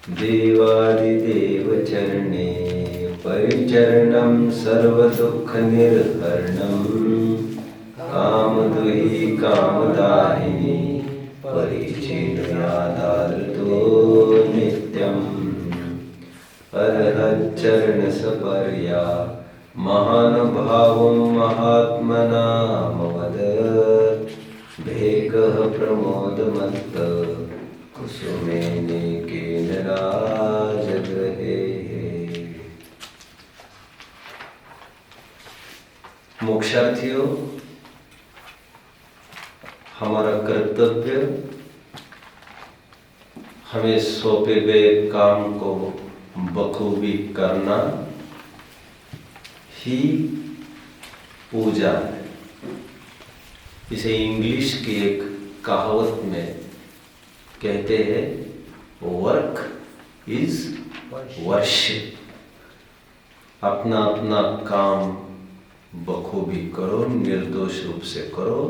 देवादिदेव चरणे परिचरणं सर्वदुःखनिर्हरणं कामदुहि कामदाहिनी परिचेतयादारतो नित्यम् अर्हच्चरणसपर्या महानुभावं महात्मनामवदत् भेकः प्रमोदमत्त कुसुमेनेकेन राजगृहे। मोक्षार्थियों, हमारा कर्तव्य हमें सौंपे गए काम को बखूबी करना ही पूजा है। इसे इंग्लिश की एक कहावत में कहते हैं, वर्क इज वर्शिप। अपना अपना काम बखूबी करो, निर्दोष रूप से करो,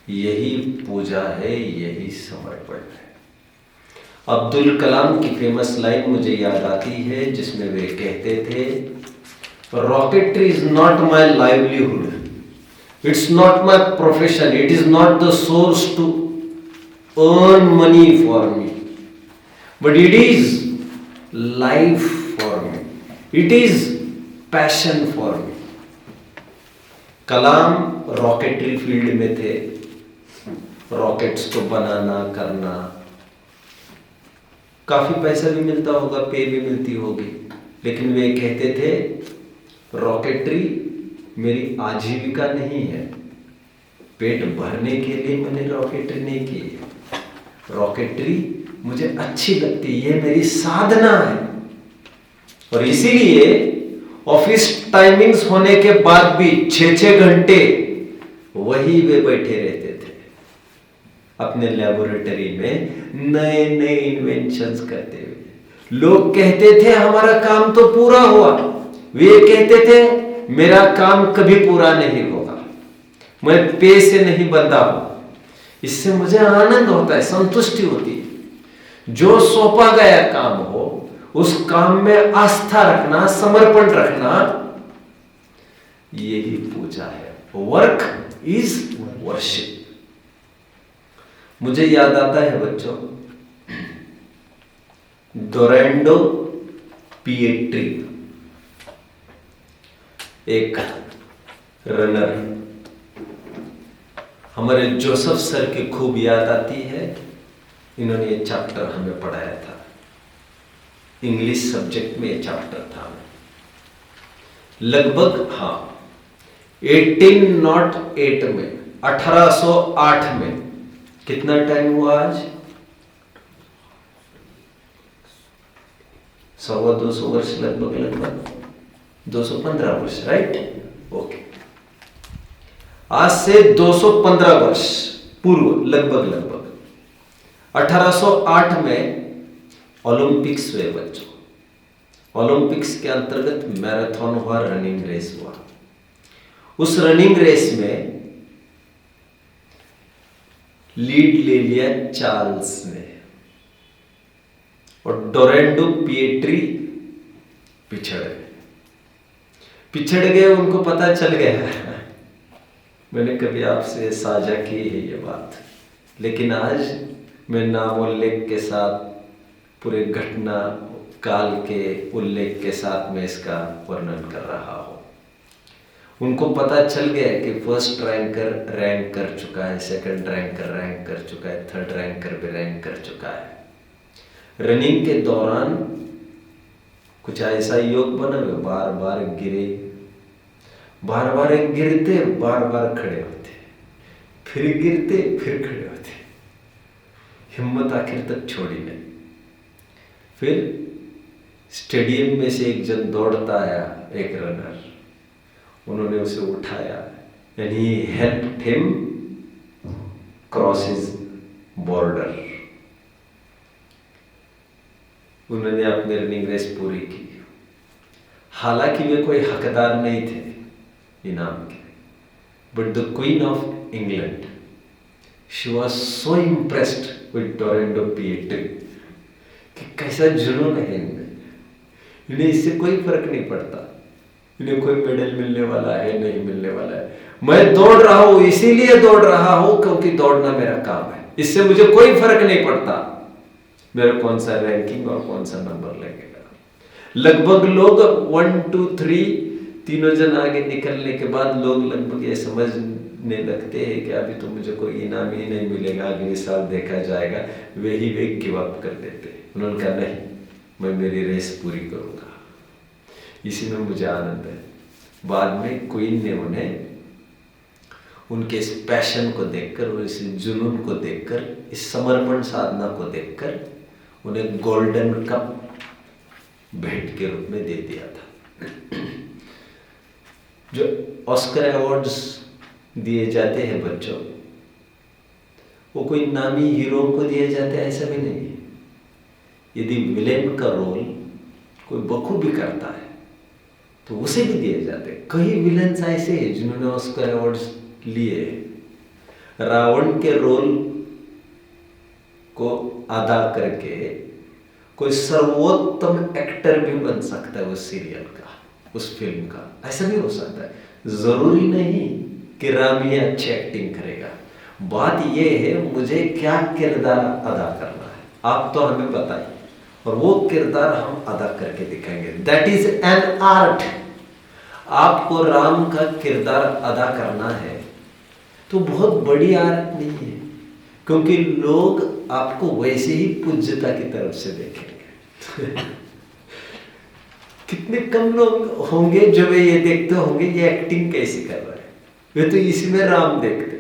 यही पूजा है, यही समर्पण है। अब्दुल कलाम की फेमस लाइन मुझे याद आती है, जिसमें वे कहते थे, rocketry is not my livelihood, it's not my profession, it is not the source to earn money for me, but it is life for me, it is passion for me। Kalam rocketry field में थे, rockets को बनाना करना, काफी पैसा भी मिलता होगा, पे भी मिलती होगी, लेकिन वे कहते थे रॉकेटरी मेरी आजीविका नहीं है, पेट भरने के लिए मैंने रॉकेटरी नहीं की है, रॉकेटरी मुझे अच्छी लगती है, ये मेरी साधना है। और इसीलिए ऑफिस टाइमिंग्स होने के बाद भी 6-6 घंटे वही वे बैठे रहते थे अपने लेबोरेटरी में, नए नए इन्वेंशंस करते हुए। लोग कहते थे हमारा काम तो पूरा हुआ, वे कहते थे मेरा काम कभी पूरा नहीं होगा, मैं पे से नहीं बंधा हूं। इससे मुझे आनंद होता है, संतुष्टि होती है। जो सौंपा गया काम हो उस काम में आस्था रखना, समर्पण रखना, यही पूजा है। Work is worship. मुझे याद आता है बच्चों, डोरेंडो पिएट्री, एक रनर, हमारे जोसेफ सर की खूब याद आती है। इन्होंने ये चैप्टर हमें पढ़ाया था, इंग्लिश सब्जेक्ट में ये चैप्टर था। लगभग 1808 में, 1808 में, कितना टाइम हुआ आज? 100-200 वर्ष, लगभग 215 वर्ष, राइट? ओके, आज से 215 वर्ष पूर्व, लगभग 1808 में ओलंपिक्स हुए बच्चों। ओलंपिक्स के अंतर्गत मैराथन हुआ, रनिंग रेस हुआ। उस रनिंग रेस में लीड ले लिया चार्ल्स ने, और डोरेंडो पिएट्री पिछड़ गए। उनको पता चल गया, मैंने कभी आपसे साझा की है ये बात, लेकिन आज मैं नामोल्लेख के साथ, पूरे घटना काल के उल्लेख के साथ मैं इसका वर्णन कर रहा हूँ। उनको पता चल गया कि फर्स्ट रैंकर रैंक कर चुका है, सेकंड रैंकर रैंक कर चुका है, थर्ड रैंकर भी रैंक कर चुका है। रनिंग के दौरान कुछ ऐसा योग बना, बार बार गिरे, बार बार गिरते, बार बार खड़े होते, फिर गिरते, फिर खड़े होते, हिम्मत आखिर तक छोड़ी नहीं। फिर स्टेडियम में से एक जन दौड़ता आया, एक रनर, उन्होंने उसे उठाया, and he helped him cross his border। उन्होंने अपनी रनिंग रेस पूरी की। हालांकि वे कोई हकदार नहीं थे इनाम के, but the queen of England, she was so impressed with Dorando Pietri कि कैसा जुनून है इनमें। इन्हें इससे कोई फर्क नहीं पड़ता, इन्हें कोई मेडल मिलने वाला है नहीं मिलने वाला है। मैं दौड़ रहा हूं इसीलिए दौड़ रहा हूं क्योंकि दौड़ना मेरा काम है, इससे मुझे कोई फर्क नहीं पड़ता मेरा कौन सा रैंकिंग और कौन सा नंबर लगेगा। लगभग लोग 1 2 3 तीनों जन आगे निकलने के बाद लोग लगभग ये समझने लगते हैं कि अभी तो मुझे कोई इनाम ही नहीं मिलेगा, अगले साल देखा जाएगा, वे गिव अप कर देते। उन्होंने कहा नहीं, मैं मेरी रेस पूरी करूंगा, इसी में मुझे आनंद है। बाद में क्वीन ने उन्हें उनके इस पैशन को देखकर और इस जुनून को देखकर, इस समर्पण साधना को देखकर उन्हें गोल्डन कप भेंट के रूप में दे दिया था। जो ऑस्कर अवार्ड्स दिए जाते हैं बच्चों, वो कोई नामी हीरो को दिए जाते हैं ऐसा भी नहीं है। यदि विलेन का रोल कोई बखूबी करता है तो उसे भी दिए जाते हैं। कई विलेन्स ऐसे हैं जिन्होंने ऑस्कर अवार्ड्स लिए। रावण के रोल को अदा करके कोई सर्वोत्तम एक्टर भी बन सकता है उस सीरियल का, उस फिल्म का, ऐसा भी हो सकता है। जरूरी नहीं कि राम ये अच्छी एक्टिंग करेगा। बात यह है मुझे क्या किरदार अदा करना है, आप तो हमें बताइए और वो किरदार हम अदा करके दिखाएंगे। That is an art. आपको राम का किरदार अदा करना है तो बहुत बड़ी आर्ट नहीं है, क्योंकि लोग आपको वैसे ही पूज्यता की तरफ से देखेंगे। कितने कम लोग होंगे जो वे ये देखते होंगे ये एक्टिंग कैसी कर रहा है, वे तो इसी में राम देखते।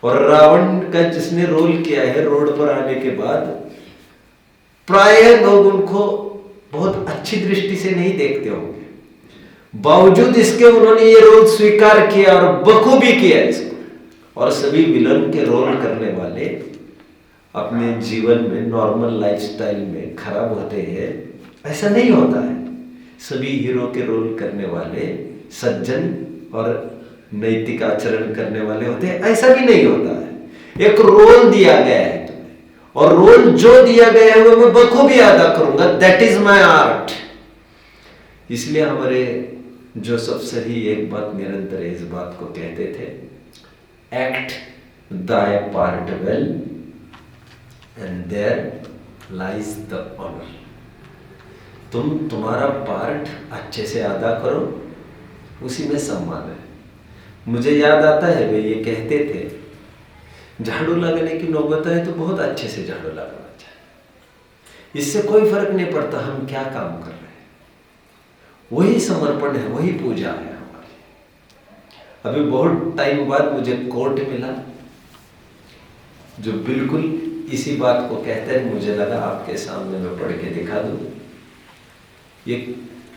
और रावण का जिसने रोल किया है रोड पर आने के बाद प्राय लोग उनको बहुत अच्छी दृष्टि से नहीं देखते होंगे, बावजूद इसके उन्होंने ये रोल स्वीकार किया और बखूबी किया इसको। और सभी विलन के रोल करने वाले अपने जीवन में नॉर्मल लाइफस्टाइल में खराब होते हैं, ऐसा नहीं होता है। सभी हीरो के रोल करने वाले सज्जन और नैतिक आचरण करने वाले होते हैं, ऐसा भी नहीं होता है। एक रोल दिया गया है तुम्हें और रोल जो दिया गया है वो मैं बखूबी अदा करूंगा, दैट इज माय आर्ट। इसलिए हमारे जोसेफ सही एक बात निरंतर इस बात को कहते थे, act thy part well and there lies the honour. तुम तुम्हारा पार्ट अच्छे से अदा करो, उसी में सम्मान है। मुझे याद आता है वे ये कहते थे झाड़ू लगाने की नौबत है तो बहुत अच्छे से झाड़ू लगाना चाहिए, इससे कोई फर्क नहीं पड़ता हम क्या काम कर रहे हैं, वही समर्पण है, वही पूजा है हमारी। अभी बहुत टाइम बाद मुझे कोट मिला जो बिल्कुल इसी बात को कहते हैं। मुझे लगा आपके सामने मैं पढ़ के दिखा दूं। ये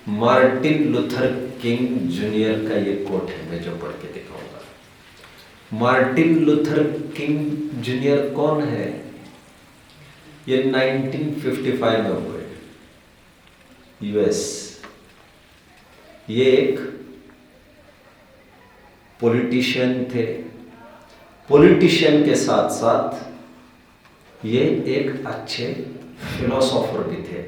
मार्टिन लूथर किंग जूनियर का ये कोट है, मैं जो पढ़ के दिखाऊंगा। मार्टिन लूथर किंग जूनियर कौन है? ये 1955 में हुए, यूएस। ये एक पॉलिटिशियन थे। पॉलिटिशियन के साथ साथ ये एक अच्छे फिलोसोफर भी थे।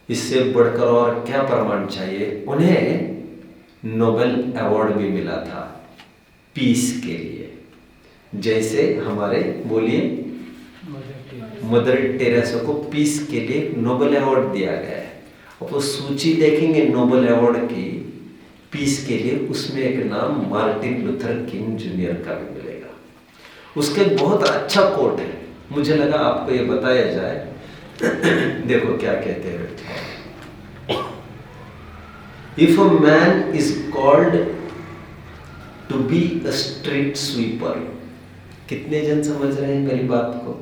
इससे बढ़कर और क्या प्रमाण चाहिए? उन्हें नोबेल अवार्ड भी मिला था पीस के लिए। जैसे हमारे बोलिए मदर टेरेसा को पीस के लिए नोबेल अवार्ड दिया गया है। अब वो सूची देखेंगे नोबेल अवार्ड की पीस के लिए, उसमें एक नाम मार्टिन लूथर किंग जूनियर का भी मिलेगा। उसका एक बहुत अच्छा कोट है, मुझे लगा आपको ये बताया जाए। देखो क्या कहते हैं। If a man is called to be a street sweeper, कितने जन समझ रहे हैं मेरी बात को?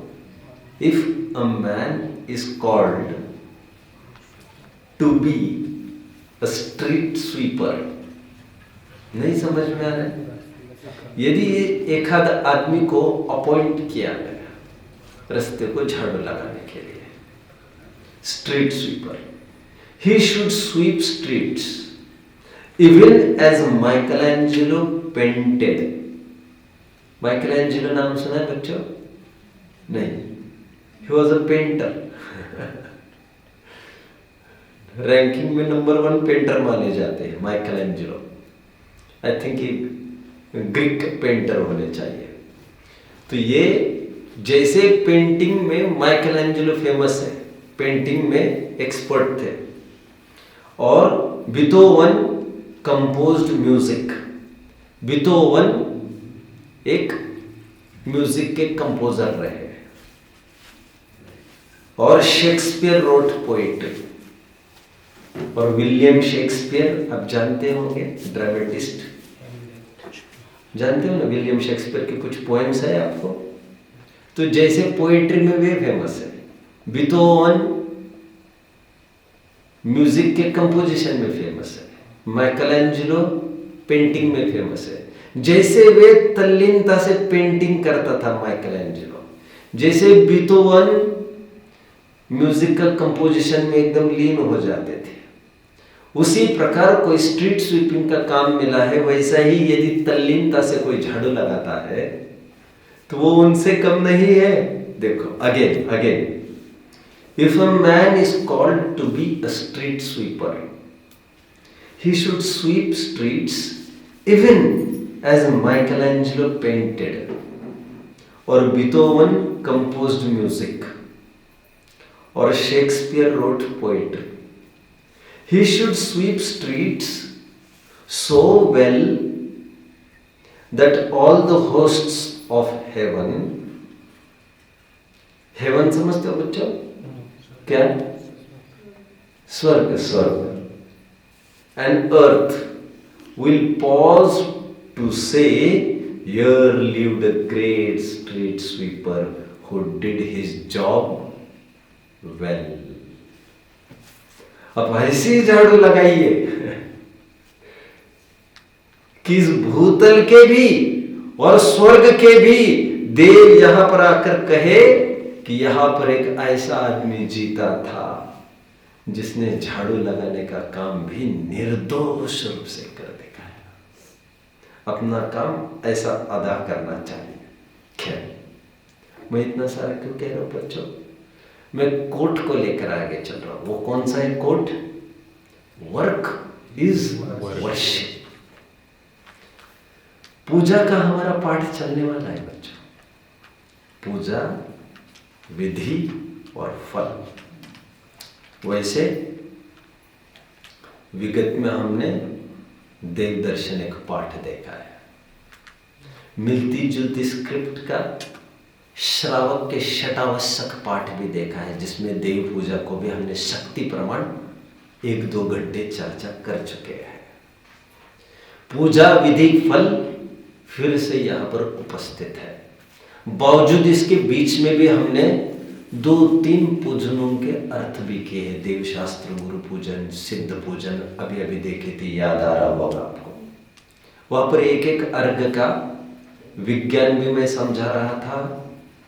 If a man is called to be a street sweeper, नहीं समझ में आ रहा है? यदि एक आध आदमी को अपॉइंट किया गया रास्ते को झाड़ू लगाने के लिए, street sweeper, he should sweep streets even as Michelangelo painted. Michelangelo नाम सुना है बच्चों? नहीं, he was a painter. Ranking में नंबर 1 पेंटर माने जाते हैं माइकल एंजेलो। आई थिंक ये ग्रीक पेंटर होने चाहिए। तो ये जैसे पेंटिंग में माइकल एंजेलो फेमस है, पेंटिंग में एक्सपर्ट थे, और बीथोवन कंपोज्ड म्यूजिक। बीथोवन एक म्यूजिक के कंपोजर रहे, और शेक्सपियर रोट पोएट्री। और विलियम शेक्सपियर आप जानते होंगे, ड्रामेटिस्ट, जानते हो ना, विलियम शेक्सपियर की कुछ पोएम्स है आपको। तो जैसे पोएट्री में वे फेमस है, बीथोवन म्यूजिक के कंपोजिशन में फेमस है, माइकल एंजेलो पेंटिंग में फेमस है। जैसे वे तल्लीनता से पेंटिंग करता था माइकल एंजेलो, जैसे बीथोवन म्यूजिक का कंपोजिशन में एकदम लीन हो जाते थे, उसी प्रकार कोई स्ट्रीट स्वीपिंग का काम मिला है, वैसा ही यदि तल्लीनता से कोई झाड़ू लगाता है तो वो उनसे कम नहीं है। देखो again if a man is called to be a street sweeper, he should sweep streets even as Michelangelo painted और बीथोवन कंपोज्ड म्यूजिक और Shakespeare wrote poetry. He should sweep streets so well that all the hosts of heaven समझते हो बच्चों क्या? स्वर्ग and earth will pause to say, here lived a great street sweeper who did his job well. अब ऐसी झाड़ू लगाइए कि इस भूतल के भी और स्वर्ग के भी देव यहां पर आकर कहे कि यहां पर एक ऐसा आदमी जीता था जिसने झाड़ू लगाने का काम भी निर्दोष रूप से कर दिखाया। अपना काम ऐसा अदा करना चाहिए। खैर, मैं इतना सारा क्यों कह रहा हूं बच्चों? मैं कोट को लेकर आगे चल रहा हूं। वो कौन सा है कोट? Work is worship. पूजा का हमारा पाठ चलने वाला है बच्चों। पूजा, विधि और फल। वैसे विगत में हमने देव दर्शन एक पाठ देखा है, मिलती जुलती स्क्रिप्ट का श्रावक के षटावश्यक पाठ भी देखा है, जिसमें देव पूजा को भी हमने शक्ति प्रमाण 1-2 घंटे चर्चा कर चुके हैं। पूजा, विधि, फल फिर से यहां पर उपस्थित है। बावजूद इसके बीच में भी हमने 2-3 पूजनों के अर्थ भी किए हैं। देव शास्त्र, गुरु पूजन, सिद्ध पूजन अभी अभी देखे थे, याद आ रहा होगा आपको। वहां पर एक अर्घ का विज्ञान भी मैं समझा रहा था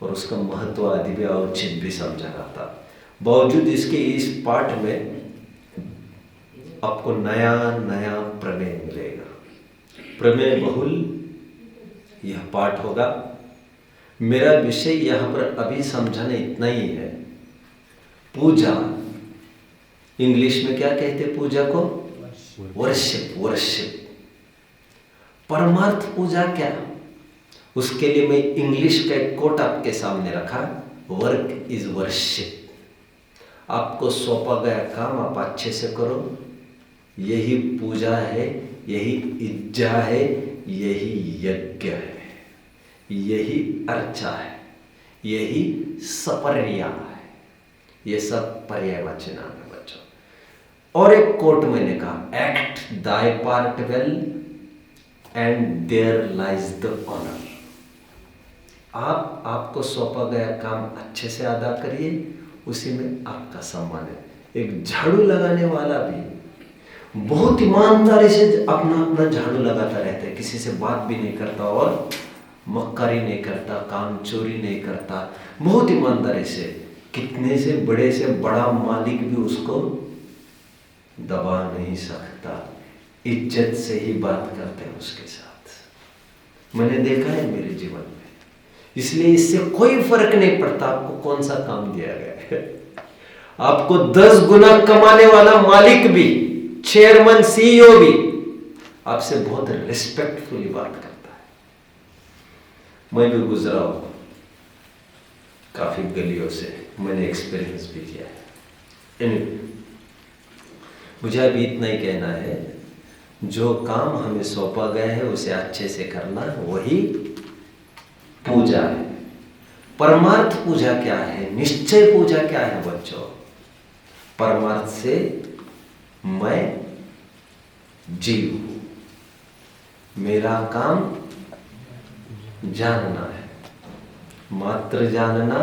और उसका महत्व आदि भी औचित्य भी समझा रहा था। बावजूद इसके इस पाठ में आपको नया नया प्रमेय मिलेगा। प्रमेय बहुल यह पाठ होगा। मेरा विषय यहां पर अभी समझाना इतना ही है। पूजा, इंग्लिश में क्या कहते हैं पूजा को? वर्शिप। परमार्थ पूजा क्या? उसके लिए मैं इंग्लिश का एक कोट आपके सामने रखा, वर्क इज वर्शिप। आपको सौंपा गया काम आप अच्छे से करो, यही पूजा है, यही इज्जा है, यही यज्ञ है, यही अर्चा है, यही सपर्या है। ये सब पर्यायवाची नाम है बच्चों। और एक कोट मैंने कहा, act thy part well and there lies the honour. आपको सौंपा गया काम अच्छे से अदा करिए, उसी में आपका सम्मान है। एक झाड़ू लगाने वाला भी बहुत ईमानदारी से अपना झाड़ू लगाता रहता है, किसी से बात भी नहीं करता और मक्कारी नहीं करता, काम चोरी नहीं करता, बहुत ईमानदारी से। कितने से बड़ा मालिक भी उसको दबा नहीं सकता, इज्जत से ही बात करते हैं उसके साथ। मैंने देखा है मेरे जीवन में। इसलिए इससे कोई फर्क नहीं पड़ता आपको कौन सा काम दिया गया है। आपको 10 गुना कमाने वाला मालिक भी, चेयरमैन, सीईओ भी आपसे बहुत रिस्पेक्टफुली बात करता है। मैं भी गुजरा हूं काफी गलियों से, मैंने एक्सपीरियंस भी किया है। anyway, मुझे अभी इतना ही कहना है, जो काम हमें सौंपा गया है उसे अच्छे से करना, वही पूजा है। परमार्थ पूजा क्या है, निश्चय पूजा क्या है बच्चों? परमार्थ से मैं जीव हूं, मेरा काम जानना है, मात्र जानना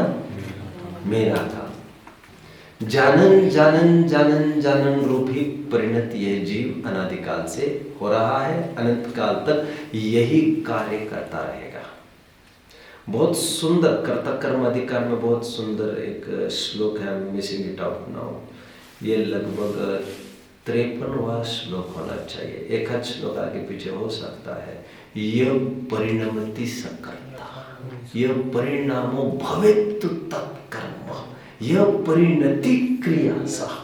मेरा काम। जानन जानन जानन जानन रूपी परिणत यह जीव अनादिकाल से हो रहा है, अनंत काल तक यही कार्य करता रहेगा। बहुत सुंदर कर्ता कर्म अधिकार में बहुत सुंदर एक श्लोक है, मिसिंग इट आउट नाउ। ये लगभग 53वां श्लोक होना चाहिए, एक आध श्लोक आगे पीछे हो सकता है। यह परिणमति सकर्ता, यह परिणामो भवेतु तत्कर्म, यह परिणति क्रिया सह।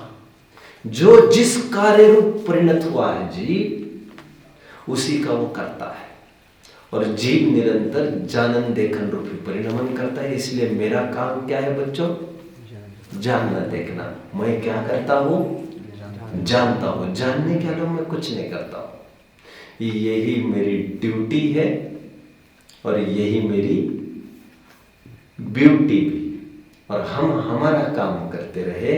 जो जिस कार्य रूप परिणत हुआ है जीव, उसी का वो करता है। और जीव निरंतर जानन देखन रूपी परिणमन करता है। इसलिए मेरा काम क्या है बच्चों? जानना देखना। मैं क्या करता हूं? जानता हूं। जानने के अलावा मैं कुछ नहीं करता हूं। यही मेरी ड्यूटी है और यही मेरी ब्यूटी भी। और हम हमारा काम करते रहे,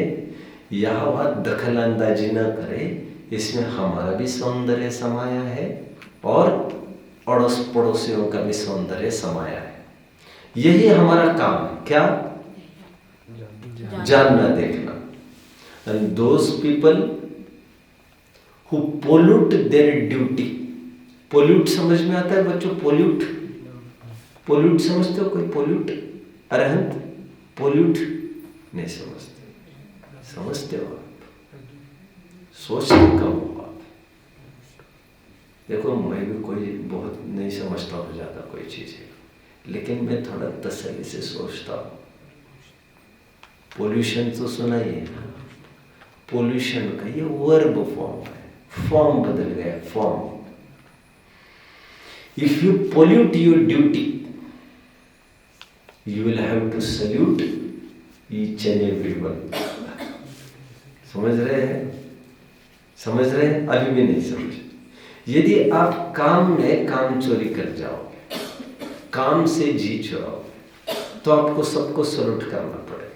यह बात दखल अंदाजी न करें, इसमें हमारा भी सौंदर्य समाया है और अड़ोस पड़ोसियों का भी सौंदर्य समाया है। यही हमारा काम है। क्या? जानना देखना। And those people who pollute their duty, pollute समझ में आता है बच्चों? pollute, pollute समझते हो? कोई pollute, अरहंत pollute नहीं समझते? समझते हो आप? सोचते कम हो आप। देखो मैं भी कोई बहुत नहीं समझता हो जाता कोई चीज है, लेकिन मैं थोड़ा तसल्ली से सोचता हूँ। पोल्यूशन तो सुना ही है ना? पोल्यूशन का ये वर्ब फॉर्म है, फॉर्म बदल गया, form. If you pollute your duty, you will have to salute each and everyone. समझ रहे हैं? समझ रहे हैं? अभी भी नहीं समझ। यदि आप काम में काम चोरी कर जाओगे, काम से जी चुराओगे, तो आपको सबको सल्यूट करना पड़ेगा।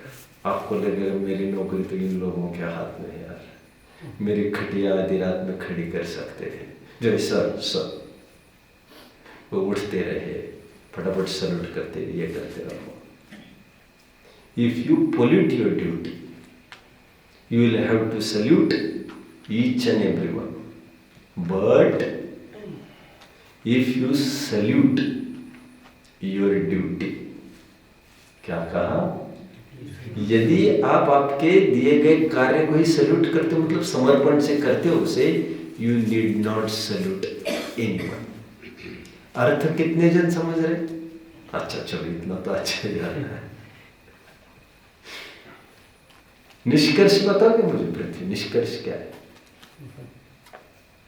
आपको लगेगा मेरी नौकरी तो इन लोगों के हाथ में है यार, मेरी खटिया आधी रात में खड़ी कर सकते थे। जो सर सर वो उठते रहे, फटाफट सल्यूट करते, ये करते रहो। If you pollute your duty, you will have to salute each and everyone. But if you salute your duty, क्या कहा? यदि आप आपके दिए गए कार्य को ही सल्यूट करते हो, मतलब समर्पण से करते हो उसे, you need not salute anyone. अर्थ कितने जन समझ रहे? अच्छा चलो, इतना तो अच्छा याद है। निष्कर्ष बताओगे मुझे पृथ्वी? निष्कर्ष क्या है?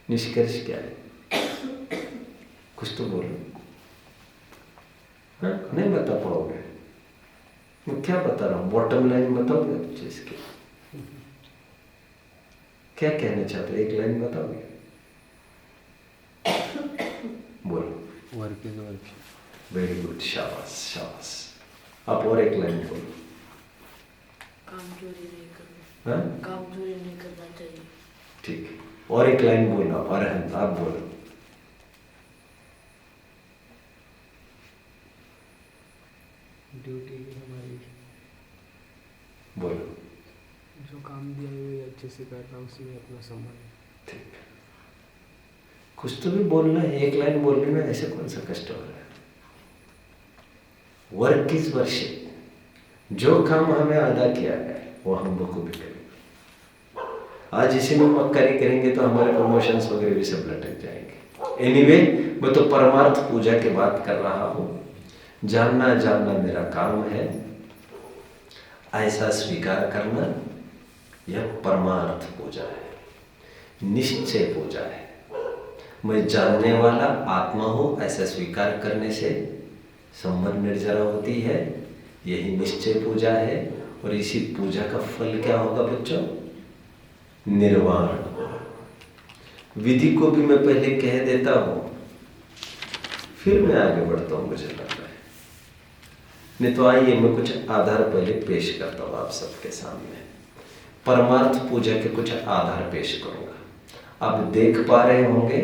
निष्कर्ष क्या है? कुछ तो बोलो। हाँ? नहीं बता पाओगे? मैं क्या बता रहा हूँ? बॉटम लाइन बताओगे आप इसके? क्या कहना चाहते हो? एक लाइन बताओगे? बोलो। Work is work. Very good, शाबाश शाबाश। आप और एक लाइन बोलो। काम चोरी नहीं करना। हाँ? काम चोरी नहीं करना चाहिए। ठीक है, और एक लाइन बोलना। अरहंत आप बोलो। ड्यूटी हमारी, बोलो। जो काम दिया है वही अच्छे से करना, उसी में अपना सम्मान। ठीक, कुछ तो भी बोलना है। एक लाइन बोलने में ऐसे कौन सा कष्ट हो रहा है? Work is worship. जो काम हमें अदा किया है वो हम बखूबी करेंगे। आज इसी में मक्कारी करेंगे तो हमारे प्रमोशंस वगैरह भी सब लटक जाएंगे। एनीवे, मैं तो परमार्थ पूजा की बात कर रहा हूँ। जानना जानना मेरा काम है, ऐसा स्वीकार करना यह परमार्थ पूजा है, निश्चय पूजा है। मैं जानने वाला आत्मा हूँ ऐसा स्वीकार करने से संबंध निर्जरा होती है, यही निश्चय पूजा है। और इसी पूजा का फल क्या होगा बच्चों? निर्वाण। विधि को भी मैं पहले कह देता हूँ, फिर मैं आगे बढ़ता हूँ, मुझे लग रहा है। नहीं तो आइए मैं कुछ आधार पहले पेश करता हूँ आप सबके सामने। परमार्थ पूजा के कुछ आधार पेश करूँगा। आप देख पा रहे होंगे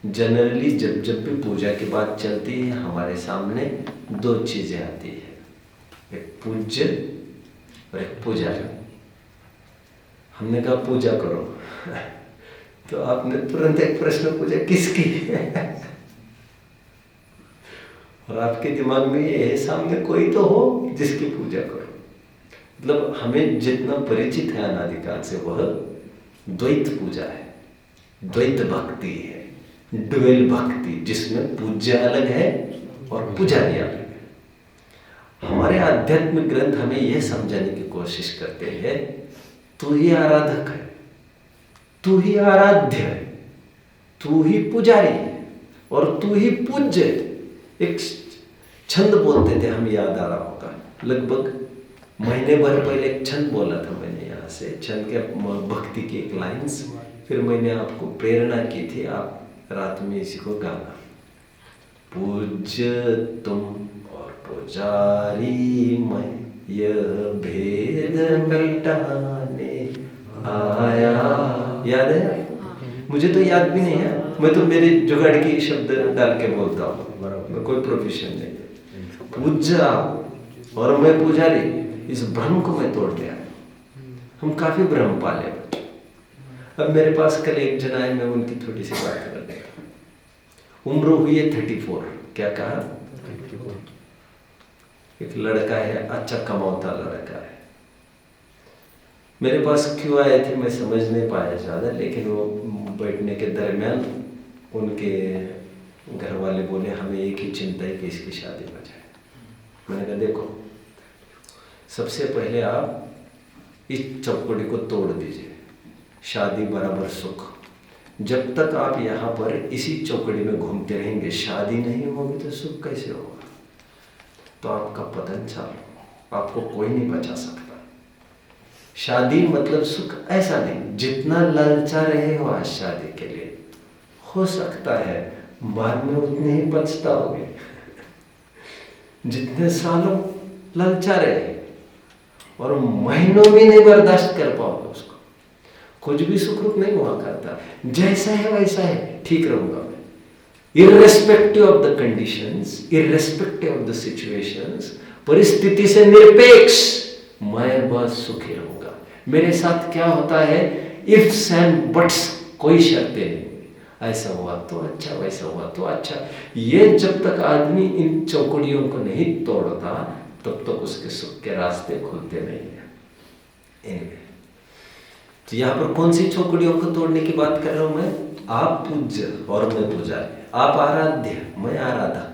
जनरली जब जब भी पूजा की बात चलती है हमारे सामने दो चीजें आती है, एक पूज्य और एक पुजारी। हमने कहा पूजा करो तो आपने तुरंत एक प्रश्न पूछा किसकी और आपके दिमाग में ये है सामने कोई तो हो जिसकी पूजा करो। मतलब हमें जितना परिचित है अनादिकाल से वह द्वैत पूजा है, द्वैत भक्ति है, ड्वेल भक्ति, जिसमें पूज्य अलग है और पुजारी अलग है। हमारे आध्यात्मिक ग्रंथ हमें यह समझाने की कोशिश करते हैं तू ही आराधक है, तू ही आराध्य है, तू ही पुजारी है और तू ही पूज्य है। एक छंद बोलते थे, हम याद आ रहा होगा, लगभग महीने भर पहले एक छंद बोला था मैंने यहाँ से, छंद के भक्ति की एक लाइन्स, फिर मैंने आपको प्रेरणा की थी आप रात में इसी को गाना। पूज्य तुम और पुजारी मैं, यह भेद मिटाने आया। याद है? मुझे तो याद भी नहीं है, मैं तो मेरे जुगाड़ की शब्द डाल के बोलता हूँ, मैं कोई प्रोफेशन नहीं। पूज्य और मैं पुजारी, इस भ्रम को मैं तोड़ दिया। हम काफी भ्रम पाले। अब मेरे पास कल एक जन आए, मैं उनकी थोड़ी सी बात कर देता। उम्र हुई है 34। क्या कहा? 34। एक लड़का है, अच्छा कमाता लड़का है। मेरे पास क्यों आए थे मैं समझ नहीं पाया ज़्यादा, लेकिन वो बैठने के दरमियान उनके घर वाले बोले हमें एक ही चिंता है कि इसकी शादी हो जाए। मैंने कहा देखो, सबसे पहले आप इस चौकड़ी को तोड़ दीजिए, शादी बराबर सुख। जब तक आप यहाँ पर इसी चौकड़ी में घूमते रहेंगे, शादी नहीं होगी तो सुख कैसे होगा? तो आपका पतन चालू, आपको कोई नहीं बचा सकता। शादी मतलब सुख ऐसा नहीं, जितना ललचा रहे हो आज शादी के लिए, हो सकता है बाद में उतने ही पछताओगे। जितने सालों ललचा रहे और महीनों में नहीं बर्दाश्त कर पाओगे उसको। कुछ भी सुखरूप नहीं हुआ करता, जैसा है वैसा है, ठीक रहूंगा मैं, irrespective of the conditions, irrespective of the situations, परिस्थिति से निरपेक्ष मैं बस सुखी रहूंगा। मेरे साथ क्या होता है, इफ्स एंड बट्स, कोई शर्तें नहीं, ऐसा हुआ तो अच्छा, वैसा हुआ तो अच्छा। ये जब तक आदमी इन चौकड़ियों को नहीं तोड़ता तब तक उसके सुख के रास्ते खुलते नहीं है। तो यहाँ पर कौन सी चौकड़ियों को तोड़ने की बात कर रहा हूं मैं? आप पूज्य और मैं पुजारी, आप आराध्य मैं आराधक,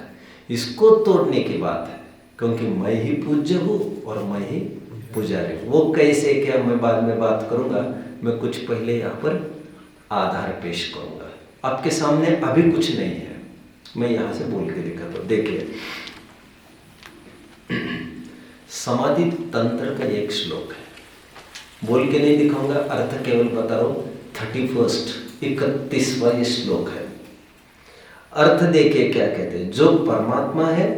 इसको तोड़ने की बात है, क्योंकि मैं ही पूज्य हूँ और मैं ही पुजारी हूँ। वो कैसे क्या मैं बाद में बात करूंगा, मैं कुछ पहले यहाँ पर आधार पेश करूंगा। आपके सामने अभी कुछ नहीं है, मैं यहाँ से बोल के दिखाता हूँ। देखिए, समाधि तंत्र का एक श्लोक है, बोल के नहीं दिखाऊंगा, अर्थ केवल बता रहा हूँ। 31वां ये श्लोक है। अर्थ देखिए क्या कहते हैं, जो परमात्मा है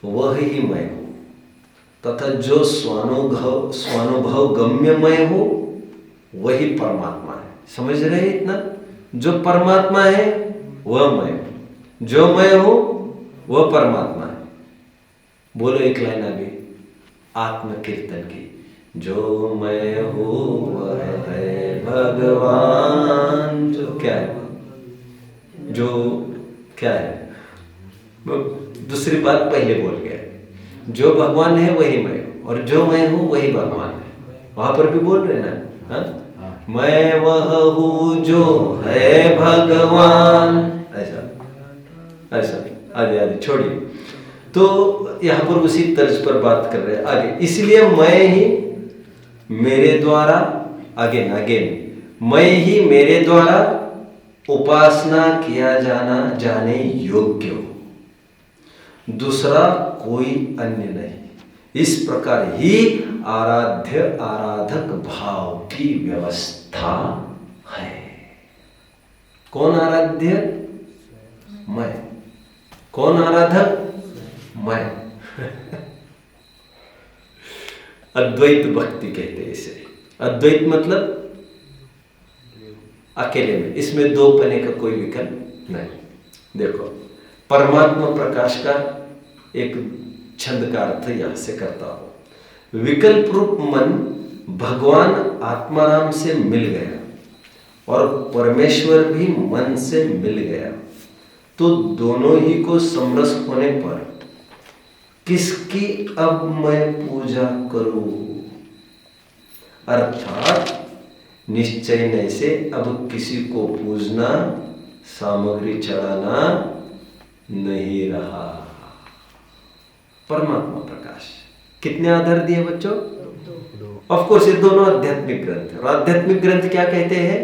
वह ही मैं हूँ, तथा जो स्वानुभव गम्य मैं हूँ वही परमात्मा है। समझ रहे हैं इतना? जो परमात्मा है वह मैं हूँ, जो मैं हूँ वह परमात्मा है। बोलो एक लाइन अभी आत्म कीर्तन की, जो मैं हूँ वह है भगवान। जो क्या है, जो क्या है, दूसरी बात पहले बोल गया, जो भगवान है वही मैं हूँ और जो मैं हूँ वही भगवान है। वहां पर भी बोल रहे ना, हाँ? मैं वह हूँ जो है भगवान, ऐसा ऐसा। आगे आगे छोड़िए। तो यहाँ पर उसी तर्ज पर बात कर रहे हैं आगे। इसलिए मैं ही मेरे द्वारा अगेन अगेन, मैं ही मेरे द्वारा उपासना किया जाने योग्य हूं, दूसरा कोई अन्य नहीं। इस प्रकार ही आराध्य आराधक भाव की व्यवस्था है। कौन आराध्य? मैं। कौन आराधक? मैं। अद्वैत भक्ति कहते हैं इसे। अद्वैत मतलब अकेले में, इसमें दो पने का कोई विकल्प नहीं। देखो, परमात्मा प्रकाश का एक छंद का अर्थ यहां से करता हूं। विकल्प रूप मन भगवान आत्माराम से मिल गया और परमेश्वर भी मन से मिल गया, तो दोनों ही को समरस होने पर किसकी अब मैं पूजा करूं? अर्थात निश्चय नहीं से अब किसी को पूजना, सामग्री चढ़ाना नहीं रहा। परमात्मा प्रकाश कितने आधार दिए बच्चों? ऑफ कोर्स ये दोनों आध्यात्मिक ग्रंथ है। और आध्यात्मिक ग्रंथ क्या कहते हैं?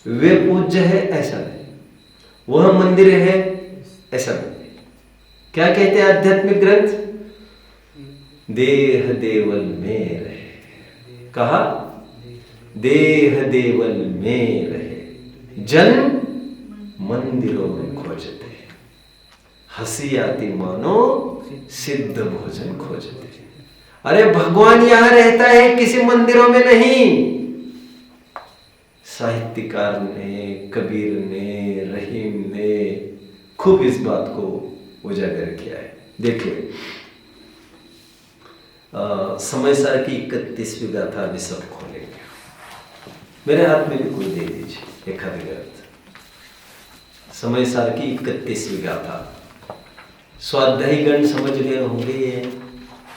वे पूज्य है ऐसा नहीं, वह मंदिर है ऐसा नहीं। क्या कहते हैं आध्यात्मिक ग्रंथ? देह देवल में रहे। कहा? देह देवल में रहे, जन मंदिरों में खोजते, हंसी आती मानो सिद्ध भोजन खोजते। अरे भगवान यहां रहता है, किसी मंदिरों में नहीं। साहित्यकार ने, कबीर ने, रहीम ने खूब इस बात को उजागर किया है। देखिए, समय सार की 31वीं गाथा अभी सब खोलेंगे। मेरे हाथ में भी कोई दे दीजिए एक आध ग्रंथ। समय सार की 31वीं गाथा। स्वाध्यायी गण समझ गए होंगे, ये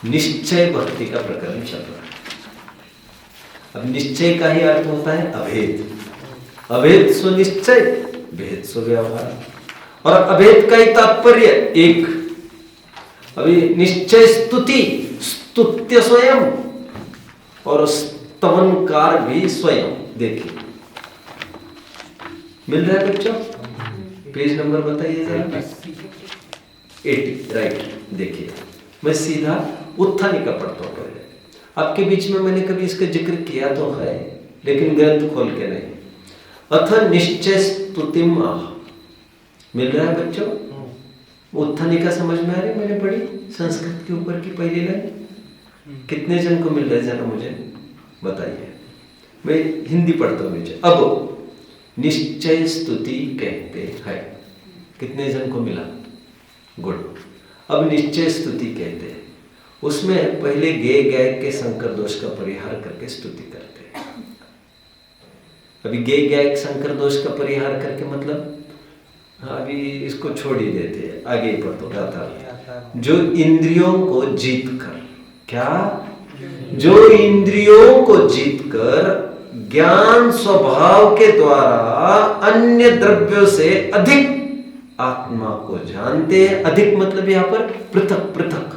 निश्चय भक्ति का प्रकरण चल रहा है। अब निश्चय का ही अर्थ होता है अभेद। अभेद सो निश्चय, भेद सो व्यवहार। और अभेद का ही तात्पर्य एक। अभी निश्चय स्तुति, स्तुत्य स्वयं और स्तवनकार भी स्वयं। देखिए, मिल रहा है बच्चों? पेज नंबर बताइए जरा। 80, राइट। देखिए, मैं सीधा उत्थानिका पढ़ता हूं पहले। आपके बीच में मैंने कभी इसका जिक्र किया तो है, लेकिन ग्रंथ खोल के नहीं। अथ निश्चय स्तुतिम आह। मिल रहा है बच्चों? उत्थानिका समझ में आ रही? मैंने पढ़ी संस्कृत के ऊपर की पहली लाइन। कितने जन को मिल रहा है जरा मुझे बताइए। मैं हिंदी पढ़ता हूं नीचे। अब निश्चय स्तुति कहते हैं, कितने जन को मिला? गुड। अब निश्चय स्तुति कहते हैं, उसमें पहले गे गायक के संकर दोष का परिहार करके स्तुति करते हैं। अभी गे गायक संकर दोष का परिहार करके मतलब, अभी इसको छोड़ ही देते हैं, आगे ही पढ़ो गाथा। जो इंद्रियों को जीत कर, क्या? जो इंद्रियों को जीत कर ज्ञान स्वभाव के द्वारा अन्य द्रव्यों से अधिक आत्मा को जानते हैं। अधिक मतलब यहां पर पृथक पृथक।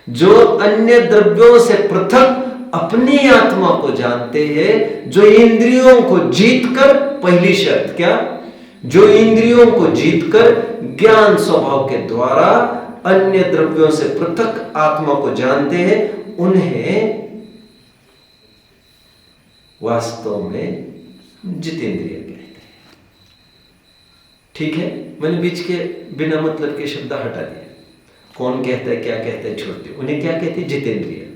जो अन्य द्रव्यों से पृथक अपनी आत्मा को जानते हैं, जो इंद्रियों को जीतकर, पहली शर्त क्या? जो इंद्रियों को जीतकर ज्ञान स्वभाव के द्वारा अन्य द्रव्यों से पृथक आत्मा को जानते हैं, उन्हें वास्तव में जितेंद्रिय कहते हैं। ठीक है, मैंने बीच के बिना मतलब के शब्द हटा दिए। कौन कहता है, क्या कहता है, छोड़ते। उन्हें क्या कहते हैं? जितेंद्रिय।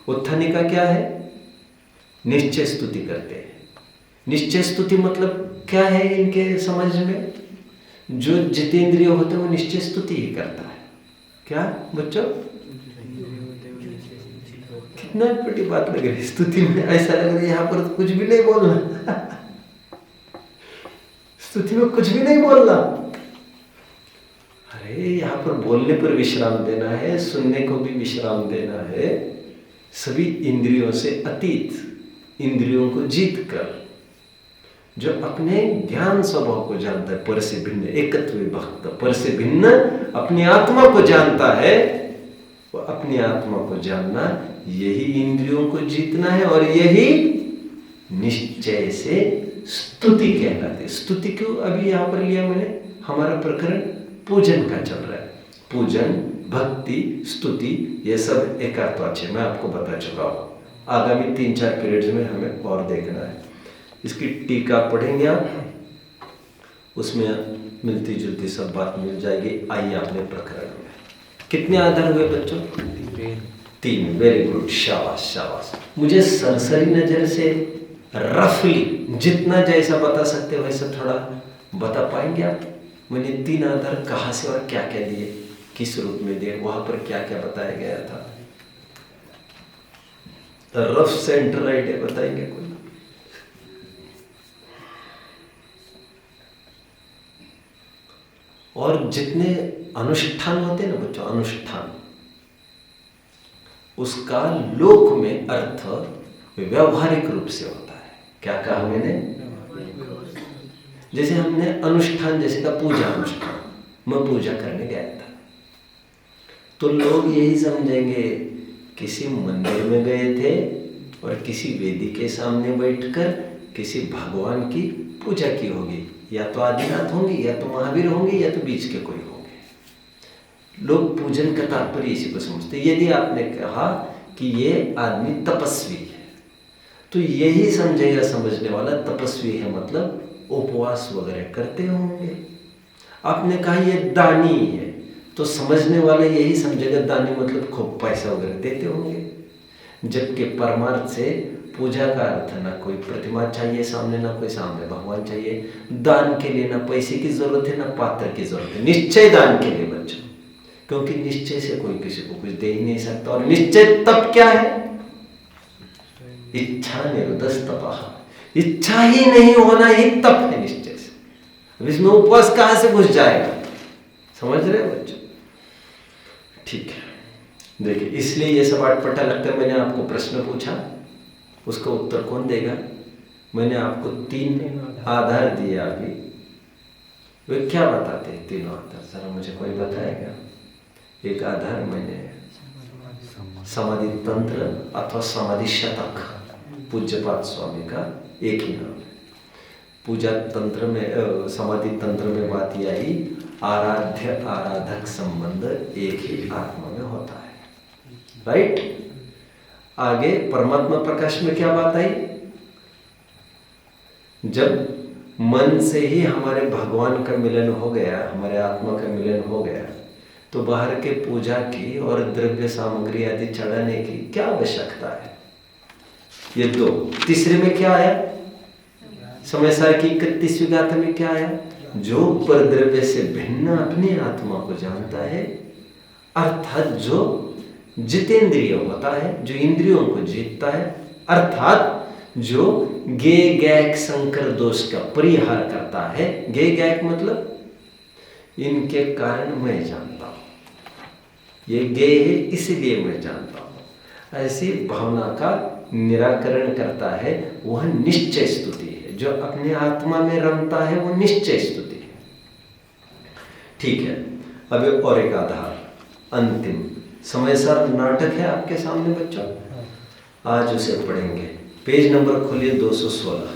उत्थानिका क्या है? निश्चय स्तुति करते हैं। निश्चय स्तुति मतलब क्या है इनके समझ में? जो जितेंद्रिय होता है वो निश्चय स्तुति ही करता है। क्या बच्चों? कितना बड़ी बात लग रही है स्तुति में। ऐसा लग रहा है यहाँ पर कुछ भी नहीं बोलना। स्तुति में कुछ भी नहीं बोलना। अरे यहाँ पर बोलने पर विश्राम देना है, सुनने को भी विश्राम देना है। सभी इंद्रियों से अतीत, इंद्रियों को जीत कर, जो अपने ज्ञान स्वभाव को जानता है, पर से भिन्न, एकत्व विभक्त, पर से भिन्न अपनी आत्मा को जानता है। वो अपनी आत्मा को जानना, यही इंद्रियों को जीतना है और यही निश्चय से स्तुति कहलाते। स्तुति क्यों अभी यहाँ पर लिया मैंने? हमारा प्रकरण पूजन का चल रहा है। पूजन, भक्ति, स्तुति, ये सब एक अर्थवाची मैं आपको बता चुका हूँ। आगामी 3-4 पीरियड्स में हमें और देखना है। इसकी टीका पढ़ेंगे आप, उसमें मिलती जुलती सब बात मिल जाएगी। आइए अपने प्रकरण में। कितने आधार हुए बच्चों? 3। वेरी गुड, शाबाश शाबाश। मुझे सरसरी नजर से रफली जितना जैसा बता सकते हो वैसा थोड़ा बता पाएंगे आप? मैंने 3 आधार कहाँ से और क्या क्या दिए, किस रूप में दिए, वहां पर क्या क्या बताया गया था? रफ सेंटर आइडिया बताएंगे कोई? और जितने अनुष्ठान होते हैं ना बच्चों, अनुष्ठान, उसका लोक में अर्थ व्यवहारिक रूप से होता है। क्या कहा मैंने? जैसे हमने अनुष्ठान, जैसे का पूजा अनुष्ठान, मैं पूजा करने गया था, तो लोग यही समझेंगे किसी मंदिर में गए थे और किसी वेदी के सामने बैठकर किसी भगवान की पूजा की होगी। या तो आदिनाथ होंगे, या तो महावीर होंगे, या तो बीच के कोई होंगे। लोग पूजन का तात्पर्य इसी को समझते। यदि आपने कहा कि ये आदमी तपस्वी है, तो यही समझेगा समझने वाला तपस्वी है मतलब उपवास वगैरह करते होंगे। आपने कहा ये दानी है, तो समझने वाला यही समझेगा दानी मतलब खूब पैसा वगैरह देते होंगे। जबकि परमार्थ से पूजा का अर्थ ना कोई प्रतिमा चाहिए सामने, ना कोई सामने भगवान चाहिए। दान के लिए ना पैसे की जरूरत है, ना पात्र की जरूरत है। निश्चय दान के लिए बच्चों, क्योंकि निश्चय से कोई किसी को कुछ दे ही नहीं सकता। और निश्चय तप क्या है? इच्छा निरुद्धस तपः। इच्छा ही नहीं होना ही तप है निश्चय से। अब इसमें उपवास कहां से घुस जाएगा? समझ रहे हो बच्चों? ठीक है, देखिए, इसलिए ये सब अटपटा लगता है। मैंने आपको प्रश्न पूछा, उसका उत्तर कौन देगा? मैंने आपको 3 आधार दिए अभी, वे क्या बताते हैं? 3 आधार जरा मुझे कोई बताएगा? एक आधार मैंने समाधि तंत्र अथवा समाधि शतक, पूज्यपाद स्वामी का एक ही नाम है। पूजा तंत्र में, समाधि तंत्र में बात यह आई, आराध्य आराधक संबंध एक ही आत्मा में होता है। राइट? आगे परमात्मा प्रकाश में क्या बात आई? जब मन से ही हमारे भगवान का मिलन हो गया, हमारे आत्मा का मिलन हो गया, तो बाहर के पूजा की और द्रव्य सामग्री आदि चढ़ाने की क्या आवश्यकता है? ये 2। तीसरे में क्या आया? समय सार की 31वीं गाथा में क्या आया? जो पर द्रव्य से भिन्न अपने आत्मा को जानता है, अर्थात जो जितेंद्रिय होता है, जो इंद्रियों को जीतता है, अर्थात जो गे गैक संकर दोष का परिहार करता है। गे गैक मतलब इनके कारण मैं जानता हूं, ये गे है इसलिए मैं जानता हूं, ऐसी भावना का निराकरण करता है, वह निश्चय स्तुति है। जो अपने आत्मा में रमता है वो निश्चय स्तुति है। ठीक है, अभी और एक आधार, अंतिम समय सार नाटक है आपके सामने बच्चों, आज उसे पढ़ेंगे। पेज नंबर खोलिए 216।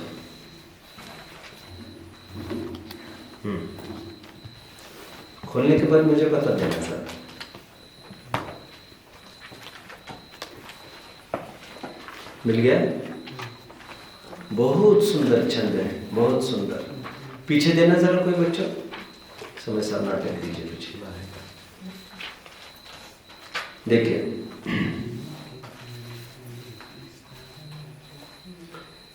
खोलने के बाद मुझे बता देना सर। मिल गया? बहुत सुंदर छंद है, बहुत सुंदर। पीछे देना जरा कोई बच्चों, समय सार नाटक दीजिए पीछे। देखिए,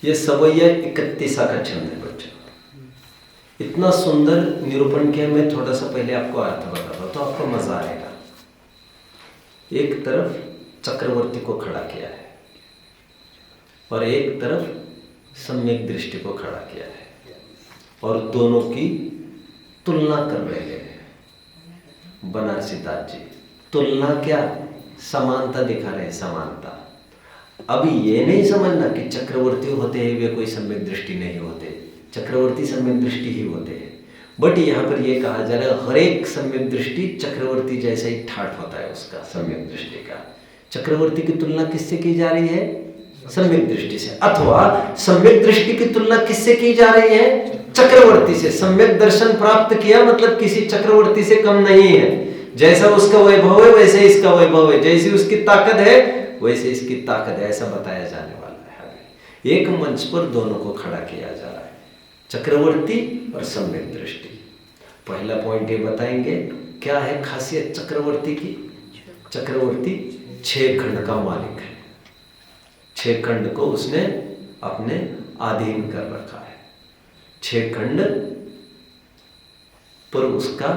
ये सवैया 31 का छंद है बच्चों। इतना सुंदर निरूपण किया। मैं थोड़ा सा पहले आपको अर्थ बताता तो आपको मजा आएगा। एक तरफ चक्रवर्ती को खड़ा किया है और एक तरफ सम्यक दृष्टि को खड़ा किया है, और दोनों की तुलना कर रहे हैं बनारसी दास जी। तुलना क्या? समानता दिखा रहे हैं, समानता। अभी ये नहीं समझना कि चक्रवर्ती होते हैं वे कोई सम्यक दृष्टि नहीं होते, चक्रवर्ती सम्यक दृष्टि ही होते हैं। बट यहाँ पर यह कहा जा रहा है हर एक सम्यक दृष्टि चक्रवर्ती जैसा ही ठाठ होता है उसका सम्यक दृष्टि का। चक्रवर्ती की तुलना किससे की जा रही है? सम्यक दृष्टि से, अथवा सम्यक दृष्टि की तुलना किससे की जा रही है? चक्रवर्ती से। सम्यक दर्शन प्राप्त किया मतलब किसी चक्रवर्ती से कम नहीं है। जैसा उसका वैभव है वैसे इसका वैभव है, जैसी उसकी ताकत है वैसे इसकी ताकत है, ऐसा बताया जाने वाला है। एक मंच पर दोनों को खड़ा किया जा रहा है, चक्रवर्ती और सम्यक दृष्टि। पहला पॉइंट ये बताएंगे क्या है खासियत चक्रवर्ती की। चक्रवर्ती 6 खंड का मालिक है, 6 खंड को उसने अपने अधीन कर रखा है, 6 खंड पर उसका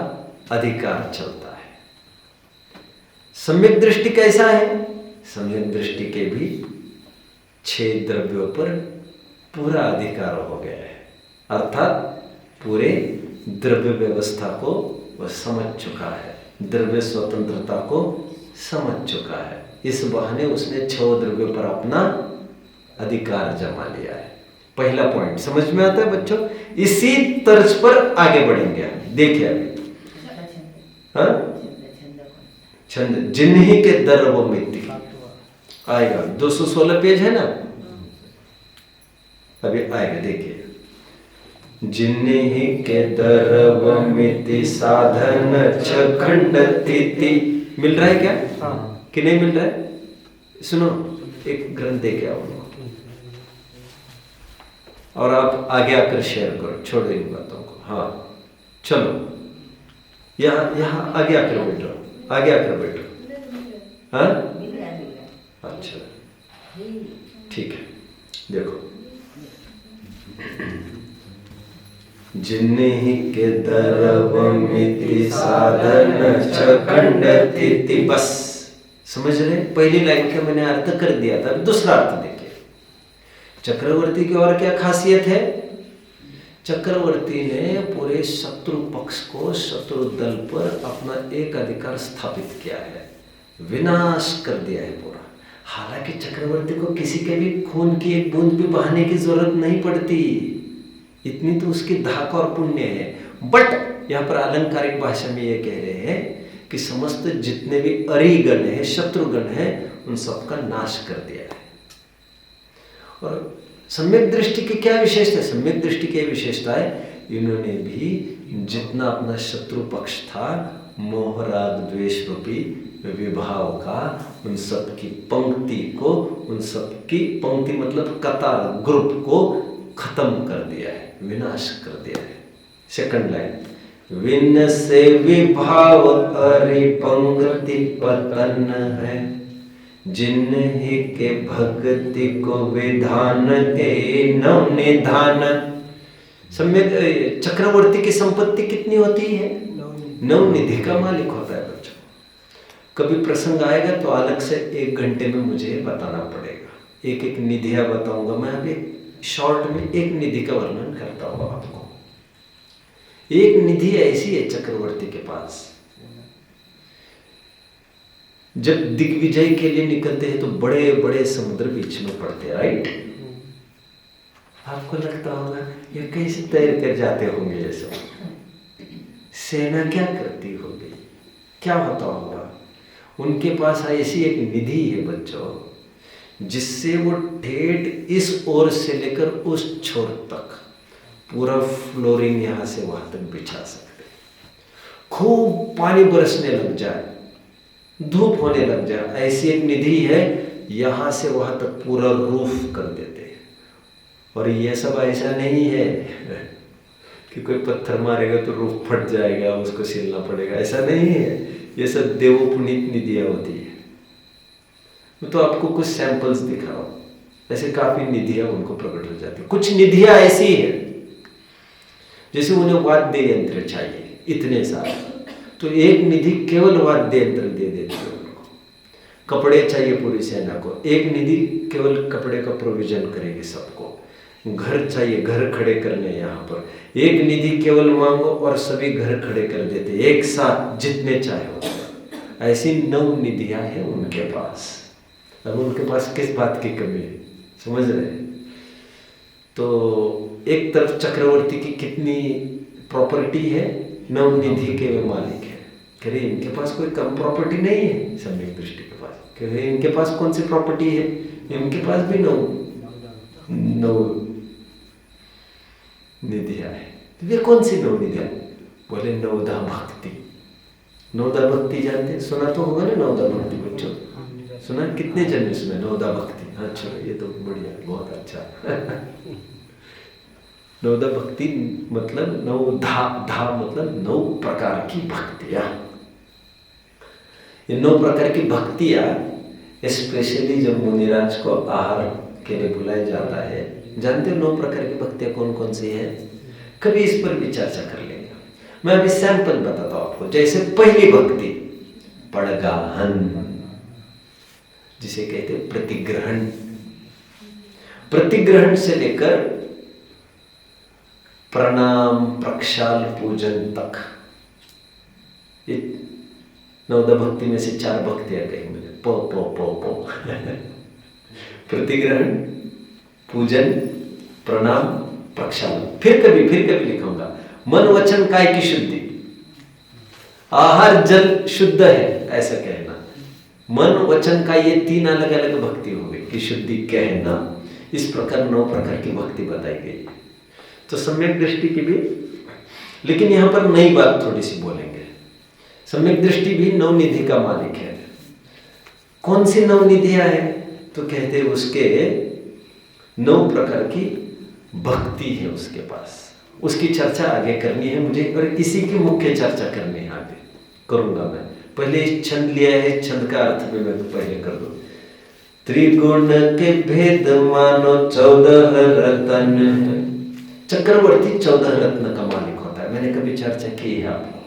अधिकार चलता है। सम्यक दृष्टि कैसा है? सम्यक दृष्टि के भी 6 द्रव्यों पर पूरा अधिकार हो गया है, अर्थात पूरे द्रव्य व्यवस्था को वह समझ चुका है, द्रव्य स्वतंत्रता को समझ चुका है। इस बहाने उसने 6 द्रव्यों पर अपना अधिकार जमा लिया है। पहला पॉइंट समझ में आता है बच्चों? इसी तर्ज पर आगे बढ़ेंगे हम। देखिए अभी छंद जिन्हीं के दर्व मिति आएगा, 216 पेज है ना, अभी आएगा। देखिए जिन्हीं के दर्व मिति साधन 6 खंड तिथि। मिल रहा है क्या? कि नहीं मिल रहा है? सुनो, एक ग्रंथ दे के आओ और आप आगे आकर शेयर करो, छोड़ो इन बातों को। हाँ चलो, यहाँ आगे आकर बैठो, आगे आकर बैठो। हाँ अच्छा ठीक है, देखो जिन्हीं के दर्व मिति साधन 6 खंड तिथि। बस समझ रहे? पहली लाइन का मैंने अर्थ कर दिया था, दूसरा अर्थ देखिए। चक्रवर्ती की और क्या खासियत है? चक्रवर्ती ने पूरे शत्रु पक्ष को, शत्रु दल पर अपना एक अधिकार स्थापित किया है, विनाश कर दिया है पूरा। हालांकि चक्रवर्ती को किसी के भी खून की एक बूंद भी बहाने की जरूरत नहीं पड़ती, इतनी तो उसकी धाक और पुण्य है। बट यहाँ पर अलंकारिक भाषा में ये कह रहे हैं कि समस्त जितने भी अरिगण है, शत्रुगण है, उन सबका नाश कर दिया है। और सम्यक दृष्टि की क्या विशेषता है? सम्यक दृष्टि की विशेषता है इन्होंने भी जितना अपना शत्रु पक्ष था, मोह राग द्वेष रूपी विभाव का, उन सब की पंक्ति को, उन सब की पंक्ति मतलब कतार, ग्रुप को खत्म कर दिया है, विनाश कर दिया है। सेकंड लाइन, विन से विभाव अरि पंक्ति पतन है, जिन्हीं के भक्ति को विधान ए नव निधान। सम्यक चक्रवर्ती की संपत्ति कितनी होती है? 9 निधि का मालिक होता है बच्चों। कभी प्रसंग आएगा तो अलग से 1 घंटे में मुझे बताना पड़ेगा, एक एक निधियां बताऊंगा मैं। अभी शॉर्ट में एक निधि का वर्णन करता हूँ आपको। एक निधि ऐसी है चक्रवर्ती के पास, जब दिग्विजय के लिए निकलते हैं तो बड़े बड़े समुद्र बीच में पड़ते हैं, राइट? आपको लगता होगा ये कैसे तैर कर जाते होंगे ये सब, सेना क्या करती होगी, क्या होता होगा? उनके पास ऐसी एक निधि है बच्चों, जिससे वो ठेठ इस ओर से लेकर उस छोर तक पूरा फ्लोरिंग यहां से वहां तक बिछा सकते। खूब पानी बरसने लग जाए, धूप होने लग जाए, ऐसी एक निधि है, यहां से वहां तक पूरा रूफ कर देते हैं। और ये सब ऐसा नहीं है कि कोई पत्थर मारेगा तो रूफ फट जाएगा, उसको सिलना पड़ेगा, ऐसा नहीं है। ये सब देवोपुनीत निधियां होती है। मैं तो आपको कुछ सैंपल्स दिखा रहा हूं, ऐसे काफी निधियां उनको प्रकट हो जाती है। कुछ निधियां ऐसी है जैसे उन्हें वाद्य यंत्र चाहिए इतने सारे, तो एक निधि केवल वाद्य यंत्र दे देती है उनको। कपड़े चाहिए पूरी सेना को, एक निधि केवल कपड़े का प्रोविजन करेगी सबको। घर चाहिए, घर खड़े करने, यहाँ पर एक निधि केवल मांगो और सभी घर खड़े कर देते एक साथ, जितने चाहे हो। ऐसी 9 निधियां हैं उनके पास। अब उनके पास किस बात की कमी है, समझ रहे हैं? तो एक तरफ चक्रवर्ती की कितनी प्रॉपर्टी है, 9 निधि के वे मालिक है। कह रहे इनके पास कोई कम प्रॉपर्टी नहीं है सम्यक दृष्टि के पास। कह रहे इनके पास कौन सी प्रॉपर्टी है? इनके पास भी नौ निधियां है। ये कौन सी नौ निधियां? बोले नवदा भक्ति। नवदा भक्ति जानते हैं? सुना तो होगा ना नवदा भक्ति बच्चों? सुना? कितने जन ने सुना नवदा भक्ति? अच्छा, ये तो बढ़िया, बहुत अच्छा। नवदा भक्ति मतलब धा मतलब 9 प्रकार की भक्तियां। ये 9 प्रकार की भक्तियां स्पेशली जब मुनिराज को आहार के लिए बुलाया जाता है, जानते हो 9 प्रकार की भक्तियां कौन कौन सी है? कभी इस पर भी चर्चा कर लेंगे। मैं अभी सैंपल बताता हूं आपको। जैसे पहली भक्ति पड़गाहन, जिसे कहते हैं प्रतिग्रहण। प्रतिग्रहण से लेकर प्रणाम, प्रक्षाल, पूजन तक, ये नवदा भक्ति में से 4 भक्तियां कही मैंने। पो प्रतिग्रहण, पूजन, प्रणाम, प्रक्षाल। फिर कभी लिखूंगा मन वचन काय की शुद्धि। आहार जल शुद्ध है ऐसा कहना। मन वचन का ये 3 अलग अलग भक्ति हो गई कि शुद्धि कहना। इस प्रकार 9 प्रकार की भक्ति बताई गई। तो सम्यक दृष्टि की भी, लेकिन यहां पर नई बात थोड़ी सी बोलेंगे। सम्यक दृष्टि भी 9 निधि का मालिक है। कौन सी 9 निधियां है? तो कहते हैं उसके 9 प्रकार की भक्ति है उसके पास। उसकी चर्चा आगे करनी है मुझे, और इसी की मुख्य चर्चा करनी है, आगे करूंगा मैं। पहले छंद लिया है, छंद का अर्थ में मैं तो पहले कर दूं। त्रिगुण के भेद मानो 14 रत्न। चक्रवर्ती 14 रत्न का मालिक होता है। मैंने कभी चर्चा की है आपको।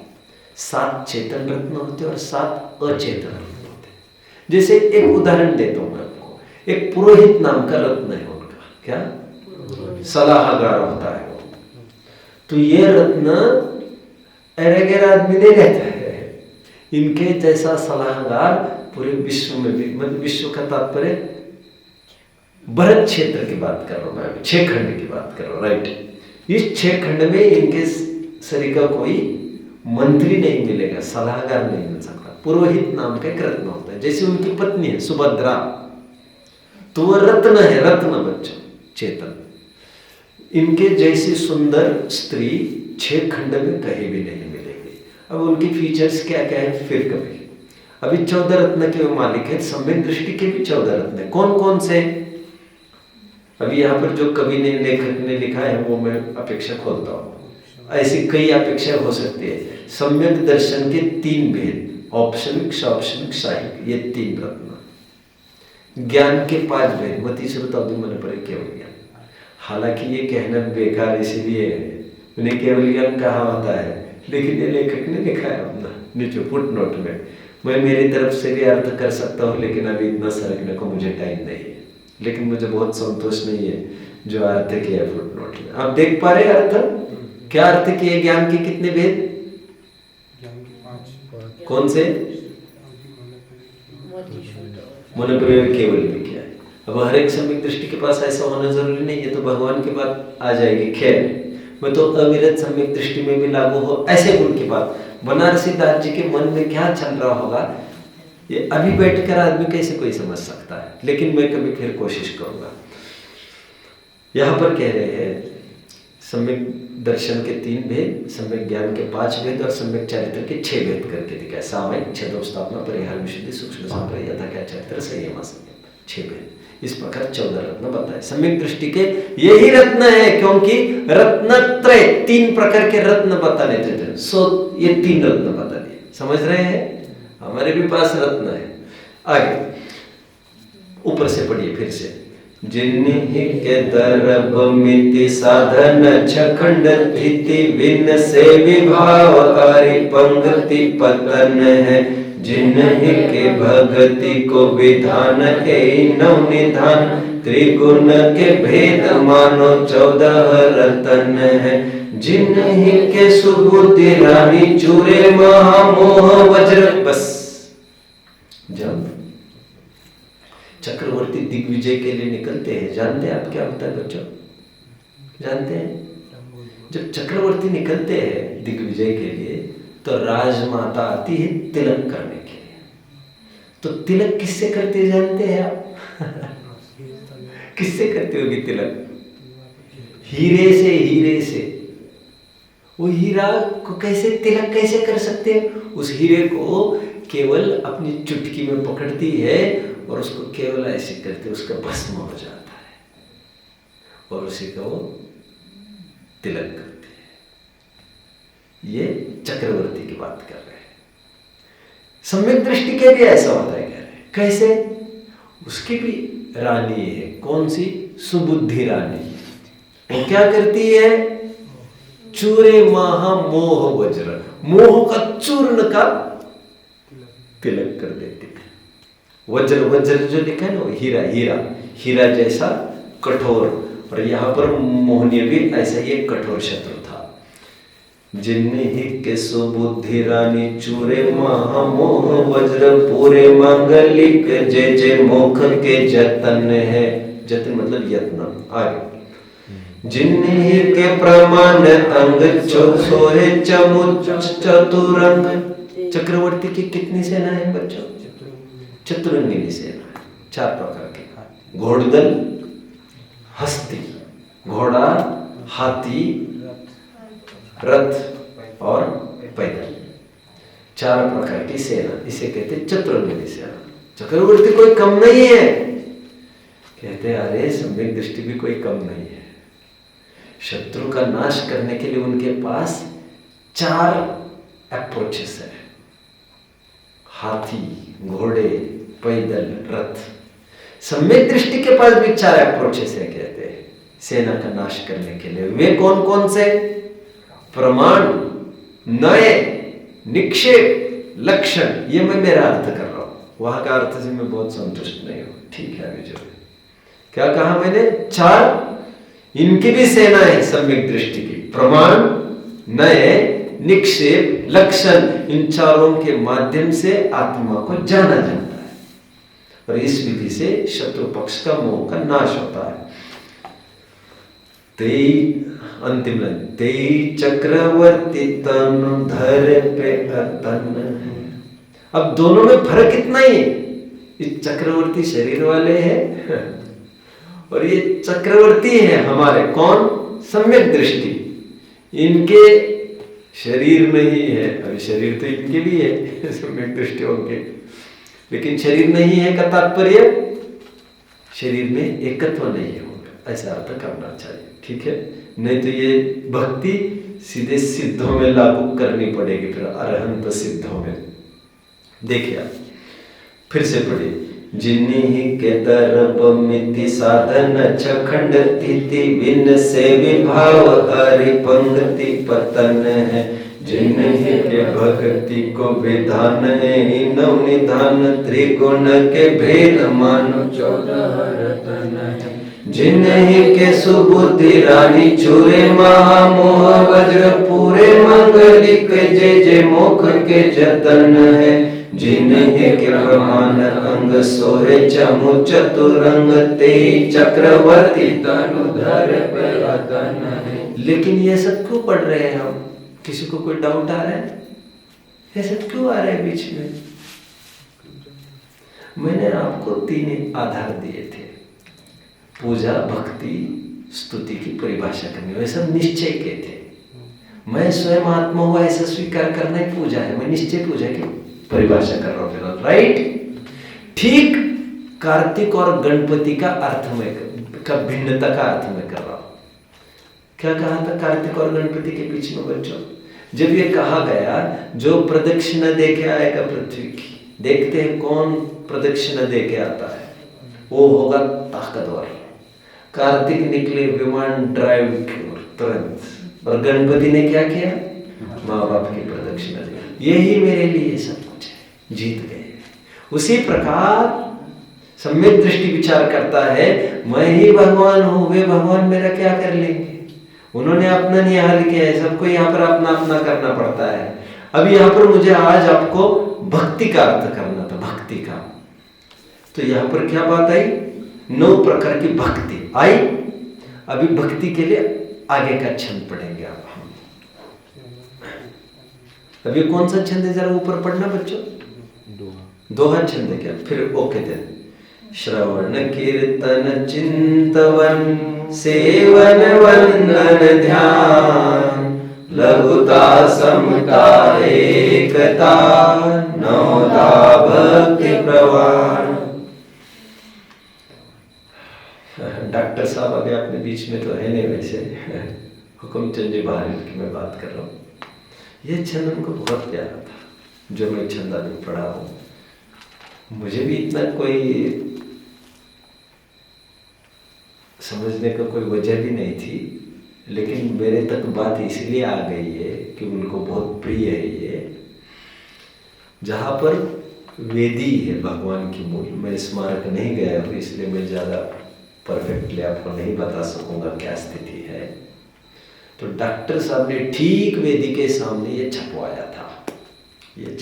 7 चेतन रत्न होते हैं और 7 अचेतन रत्न होते हैं। जैसे एक उदाहरण देता हूं मैं आपको। एक पुरोहित नाम का रत्न है उनका, क्या? सलाहकार होता है वो। तो ये रत्न अरेगेर आदमी नहीं रहता है। इनके जैसा सलाहकार पूरे विश्व में भी, मतलब विश्व का तात्पर्य भरत क्षेत्र की बात कर रहा हूं मैं, 6 खंड की बात कर रहा हूं, राइट। इस 6 खंड में इनके सरीका कोई मंत्री नहीं मिलेगा, सलाहकार नहीं मिल सकता। पुरोहित नाम का एक रत्न होता है। जैसे उनकी पत्नी है सुभद्रा, तो वह रत्न है, रत्न बच्चों, चेतन। इनके जैसी सुंदर स्त्री 6 खंड में कहीं भी नहीं मिलेगी। अब उनकी फीचर्स क्या क्या है फिर कभी। अभी 14 रत्न के मालिक है। सम्यक दृष्टि के भी 14 रत्न है। कौन कौन से? अभी यहाँ पर जो कवि ने, लेखक ने लिखा है वो मैं अपेक्षा खोलता हूँ। ऐसी कई अपेक्षा हो सकती है। सम्यक दर्शन के 3 भेद, औपशमिक, सापशमिक, साहिक, ये 3 रत्न। ज्ञान के 5 भेद, मति श्रुत अवधि मन परे केवल ज्ञान। हालांकि ये कहना बेकार इसलिए है, उन्हें केवल ज्ञान कहा होता है, लेकिन ये लेखक ने लिखा है अपना नीचे फुटनोट में। मैं मेरी तरफ से भी अर्थ कर सकता हूँ, लेकिन अभी इतना सरकने को मुझे टाइम नहीं है। लेकिन मुझे बहुत संतोष नहीं है जो अर्थ किया है फुटनोट में। आप देख पा रहे अर्थ? क्या अर्थ किए ज्ञान के कितने भेद? कौन से? मन प्रयोग केवल भी क्या है। अब हर एक सम्यक दृष्टि के पास ऐसा होना जरूरी नहीं है, तो भगवान की बात आ जाएगी। खैर, मैं तो अविरत सम्यक दृष्टि में भी लागू हो ऐसे गुण की बात। बनारसी दास जी के मन में क्या चल रहा होगा, ये अभी बैठकर आदमी कैसे कोई समझ सकता है, लेकिन मैं कभी फिर कोशिश करूंगा। यहां पर कह रहे हैं सम्यक दर्शन के 3 भेद, सम्यक ज्ञान के 5 भेद और सम्यक चरित्र के 6 भेद करके दिखाए। सामयिक, छेदोपस्थापना, परिहार विशुद्धि, सूक्ष्म संप्रय, यथा चरित्र, संयम, 6 भेद। इस प्रकार 14 रत्न बताए। सम्यक दृष्टि के यही रत्न है, क्योंकि रत्नत्रय 3 प्रकार के रत्न बता लेते थे। सो ये 3 रत्न बता दिए। समझ रहे हैं? हमारे भी पास रत्न है। आगे ऊपर से पढ़िए फिर से। जिन्हि के दर्भ मिति साधन छखंड स्थिति विन से विभावकारी पंक्ति पतन है। जिन्हि के भक्ति को विधान है नवनिधान। त्रिगुण के भेद मानो 14 रतन है। जिन्हि के सुबुद्धि रानी चूरे महामोह वज्र। बस जब चक्रवर्ती दिग्विजय के लिए निकलते हैं, जानते हैं आप क्या होता है बच्चों? जानते हैं? जब चक्रवर्ती निकलते हैं दिग्विजय के लिए, तो राजमाता आती है तिलक करने के लिए। तो तिलक किससे करते जानते हैं आप? किससे करते होगी तिलक? हीरे से। हीरे से। वो हीरा को कैसे तिलक कैसे कर सकते हैं? उस हीरे को केवल अपनी चुटकी में पकड़ती है और उसको केवल ऐसे करते उसका भस्म हो जाता है और उसी को वो तिलक करती है। ये चक्रवर्ती की बात कर रहे हैं। सम्यक दृष्टि के भी ऐसा होता है, कह रहे हैं। कैसे? उसकी भी रानी है। कौन सी? सुबुद्धि रानी। वो क्या करती है? चूरे महा मोह वज्र, मोह का चूर्ण का तिलक कर देती है। वज्र, वज्र जो लिखा है ना, वो हीरा। हीरा, हीरा जैसा कठोर। और यहाँ पर मोहनीय भी ऐसा ही एक कठोर शत्रु था। जिन्हीं के सुबुद्धि रानी चूरे महा मोह वज्र, पूरे मांगलिक जय जय मोख के जतन है। जतन मतलब यत्न। आगे जिन्हीं के प्रमाण अंग सोहे चमुच चतुरंग। चक्रवर्ती की कितनी सेना है बच्चों? चतुरंगिनी सेना। 4 प्रकार की। घोड़दल, हस्ती, घोड़ा, हाथी, रथ और पैदल। 4 प्रकार की सेना, इसे कहते चतुरंगिनी सेना। चक्रवर्ती कोई कम नहीं है। कहते अरे सम्यक दृष्टि भी कोई कम नहीं है। शत्रु का नाश करने के लिए उनके पास 4 अप्रोचेस है। हाथी, घोड़े, पैदल, रथ। सम्यक दृष्टि के पास भी 4 अप्रोचेस है, कहते हैं, सेना का नाश करने के लिए। वे कौन कौन से? प्रमाण, नय, निक्षेप, लक्षण। ये मैं मेरा अर्थ कर रहा हूं, वहां का अर्थ से मैं बहुत संतुष्ट नहीं हूं। ठीक है, अभी जो क्या कहा मैंने? 4 इनकी भी सेना है सम्यक दृष्टि की। प्रमाण, नय, निक्षेप, लक्षण। इन 4 के माध्यम से आत्मा को जाना जाता है और इस विधि से शत्रु पक्ष का मोह का नाश होता है। अंतिम लाइन, तेई चक्रवर्ती तनु धर पे अतन। अब दोनों में फर्क इतना ही है। ये चक्रवर्ती शरीर वाले हैं और ये चक्रवर्ती है हमारे। कौन? सम्यक दृष्टि। इनके शरीर नहीं है। अभी शरीर तो इनके भी है सम्यक दृष्टियों के, लेकिन शरीर नहीं है का तात्पर्य शरीर में एकत्व नहीं है होगा, ऐसा अर्थ करना चाहिए। ठीक है, नहीं तो ये भक्ति सीधे सिद्धों में लागू करनी पड़ेगी, फिर अरहंत सिद्धों में। देखिए आप फिर से पढ़िए। जिन्हीं के दर्प मिति साधन छखंड तिथि, बिन से विभाव हरि पंक्ति पतन है। जिन्हीं के भक्ति को विधान है, नव निधान त्रिगुण के भेद मानो 14 रतन है। जिन्हीं के सुबुद्धि रानी चूरे महामोह वज्र, पूरे मंगलिक जय जय मोख के जतन है। जिन्हीं के प्रमाण अंग सोहे चमु चतुरंग, तेई चक्रवर्ती तनुधर पे अतन है। लेकिन ये सब क्यों पढ़ रहे हैं हम? किसी को कोई डाउट आ रहा है? ये सब क्यों आ रहा है बीच में? मैंने आपको 3 आधार दिए थे। पूजा, भक्ति, स्तुति की परिभाषा करनी, वे सब निश्चय के थे। मैं स्वयं आत्मा हुआ ऐसा स्वीकार करना ही पूजा है। मैं निश्चय पूजा की परिभाषा कर रहा हूं, राइट? ठीक कार्तिक और गणपति का अर्थ में का भिन्नता का अर्थ में कर रहा हूं। क्या कहा था कार्तिक और गणपति के बीच में बच्चों? जब ये कहा गया जो प्रदक्षिणा दे के आएगा पृथ्वी की, देखते हैं कौन प्रदक्षिणा दे के आता है, वो होगा ताकतवर। कार्तिक निकले विमान ड्राइव तुरंत, और गणपति ने क्या किया? माँ बाप की प्रदक्षिणा दी। यही मेरे लिए सब कुछ है, जीत गए। उसी प्रकार सम्यक दृष्टि विचार करता है, मैं ही भगवान हूं, वे भगवान मेरा क्या कर लेंगे? उन्होंने अपना निहाल किया है, सबको यहाँ पर अपना अपना करना पड़ता है। अब यहाँ पर मुझे आज आपको भक्ति का अर्थ करना था, भक्ति का। तो यहाँ पर क्या बात आई? 9 प्रकार की भक्ति आई। अभी भक्ति के लिए आगे का छंद पढ़ेंगे आप हम। अभी कौन सा छंद है, जरा ऊपर पढ़ना बच्चों। दोहा छंद है क्या? फिर ओके दे। श्रवण कीर्तन चिंतवन सेवन वंदन ध्यान, लघुता समता एकता नौता भक्ति प्रवाण। डॉक्टर साहब अभी अपने बीच में तो है नहीं, वैसे हुकुमचंद जी बाहर की मैं बात कर रहा हूँ। ये छंद उनको बहुत प्यारा था, जो मैं छंद अभी पढ़ा हूँ। मुझे भी इतना कोई समझने का कोई वजह भी नहीं थी, लेकिन मेरे तक बात इसलिए आ गई है कि उनको बहुत प्रिय है ये। जहाँ पर वेदी है भगवान की मूल, मैं स्मारक नहीं गया हूँ इसलिए मैं ज़्यादा परफेक्टली आपको नहीं बता सकूंगा क्या स्थिति है। तो डॉक्टर साहब ने ठीक वेदी के सामने ये छपवाया था, ये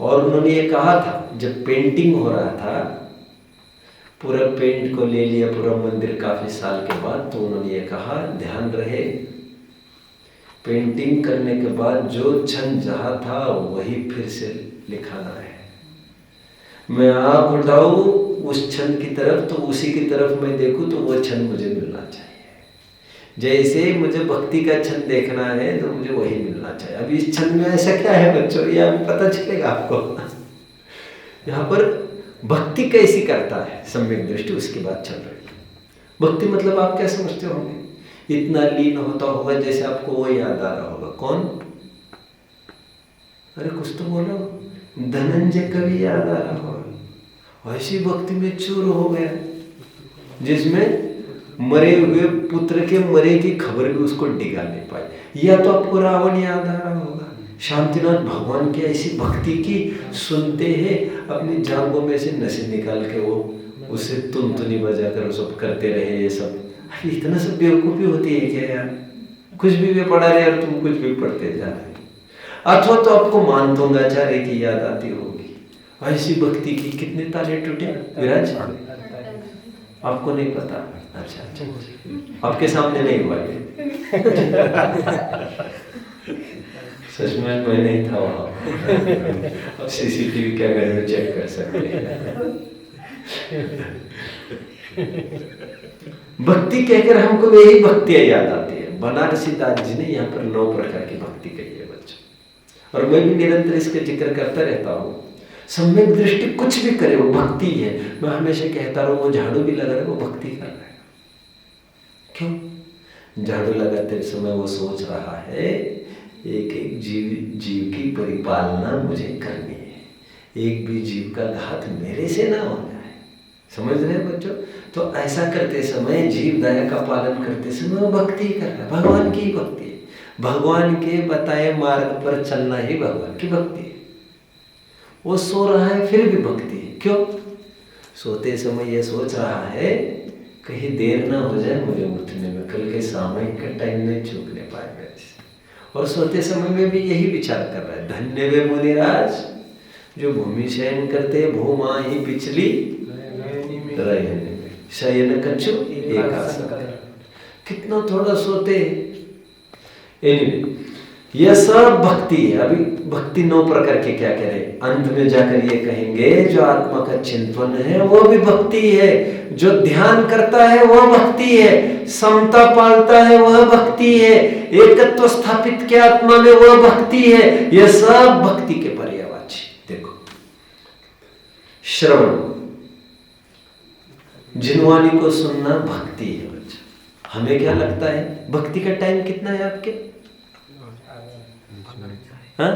और उन्होंने ये कहा था, जब पेंटिंग हो रहा था, पूरा पेंट को ले लिया पूरा मंदिर काफी साल के बाद, तो उन्होंने ये कहा ध्यान रहे पेंटिंग करने के बाद जो छंद जहाँ था वही फिर से लिखाना है। मैं आँख उठाऊं उस छंद की तरफ तो उसी की तरफ मैं देखूं तो वो छंद मुझे मिलना चाहिए। जैसे मुझे भक्ति का छंद देखना है तो मुझे वही मिलना चाहिए। अब इस छंद में ऐसा क्या है बच्चों, ये अभी पता चलेगा आपको। यहाँ पर भक्ति कैसी करता है सम्यक दृष्टि, उसकी बात चल रही है। भक्ति मतलब आप क्या समझते होंगे? इतना लीन होता होगा जैसे आपको वो याद आ रहा होगा। कौन? अरे कुछ तो बोलो। धनंजय कवि याद आ रहा होगा। ऐसी भक्ति में चूर हो गया जिसमें मरे हुए पुत्र के मरे की खबर भी उसको डिगा नहीं पाई। या तो आपको रावण याद आ रहा होगा। शांतिनाथ भगवान की ऐसी भक्ति की सुनते हैं अपनी जांघों में से नसें निकाल के वो उसे तुनतुनी बजाकर सब करते रहे। ये सब इतना सब बेवकूफ़ी होती है क्या यार? कुछ भी वे पढ़ा रहे और तुम कुछ भी पढ़ते जा रहे। अथवा तो आपको मानतोंगाचार्य की याद आती होगी। ऐसी भक्ति की कितने ताले टूटे विराज, आपको नहीं पता? अच्छा अच्छा, आपके सामने नहीं हुआ ये। सच में मैं नहीं था वहाँ। सीसीटीवी कैमरे में चेक कर सकते हैं। भक्ति कहकर हमको यही भक्तियाँ याद आती है। बनारसी दास जी ने यहाँ पर 9 प्रकार की भक्ति कही है बच्चों, और मैं भी निरंतर इसका जिक्र करता रहता हूँ। सम्यक दृष्टि कुछ भी करे वो भक्ति है। मैं हमेशा कहता रहूँ वो झाड़ू भी लगा रहा है वो भक्ति कर रहा है। क्यों? झाड़ू लगाते समय वो सोच रहा है एक एक जीव की परिपालना मुझे करनी है, एक भी जीव का घात मेरे से ना हो जाए। समझ रहे हैं बच्चों? तो ऐसा करते समय जीव दया का पालन करते समय वो भक्ति कर रहा है। भगवान की भक्ति है। भगवान के बताए मार्ग पर चलना ही भगवान की भक्ति है। वो सो रहा है फिर भी भक्ति है। क्यों? सोते समय ये सोच रहा है कहीं देर ना हो जाए मुझे उठने में, कल के सामयिक का टाइम नहीं चूकने पाए मेरे से। और सोते समय में भी यही विचार कर रहा है, धन्य वे मुनिराज जो भूमि शयन करते भूमा ही पिछली शयन कछु एक आसन। कितना थोड़ा सोते। एनीवे यह सब भक्ति है। अभी भक्ति 9 प्रकार के क्या कह रहे हैं, अंत में जाकर ये कहेंगे जो आत्मा का चिंतन है वो भी भक्ति है, जो ध्यान करता है वह भक्ति है, समता पालता है वह भक्ति है, एकत्व स्थापित किया आत्मा में वह भक्ति है। यह सब भक्ति के पर्यायवाची। देखो श्रवण, जिनवानी को सुनना भक्ति है बच्चा। हमें क्या लगता है भक्ति का टाइम कितना है आपके? हाँ,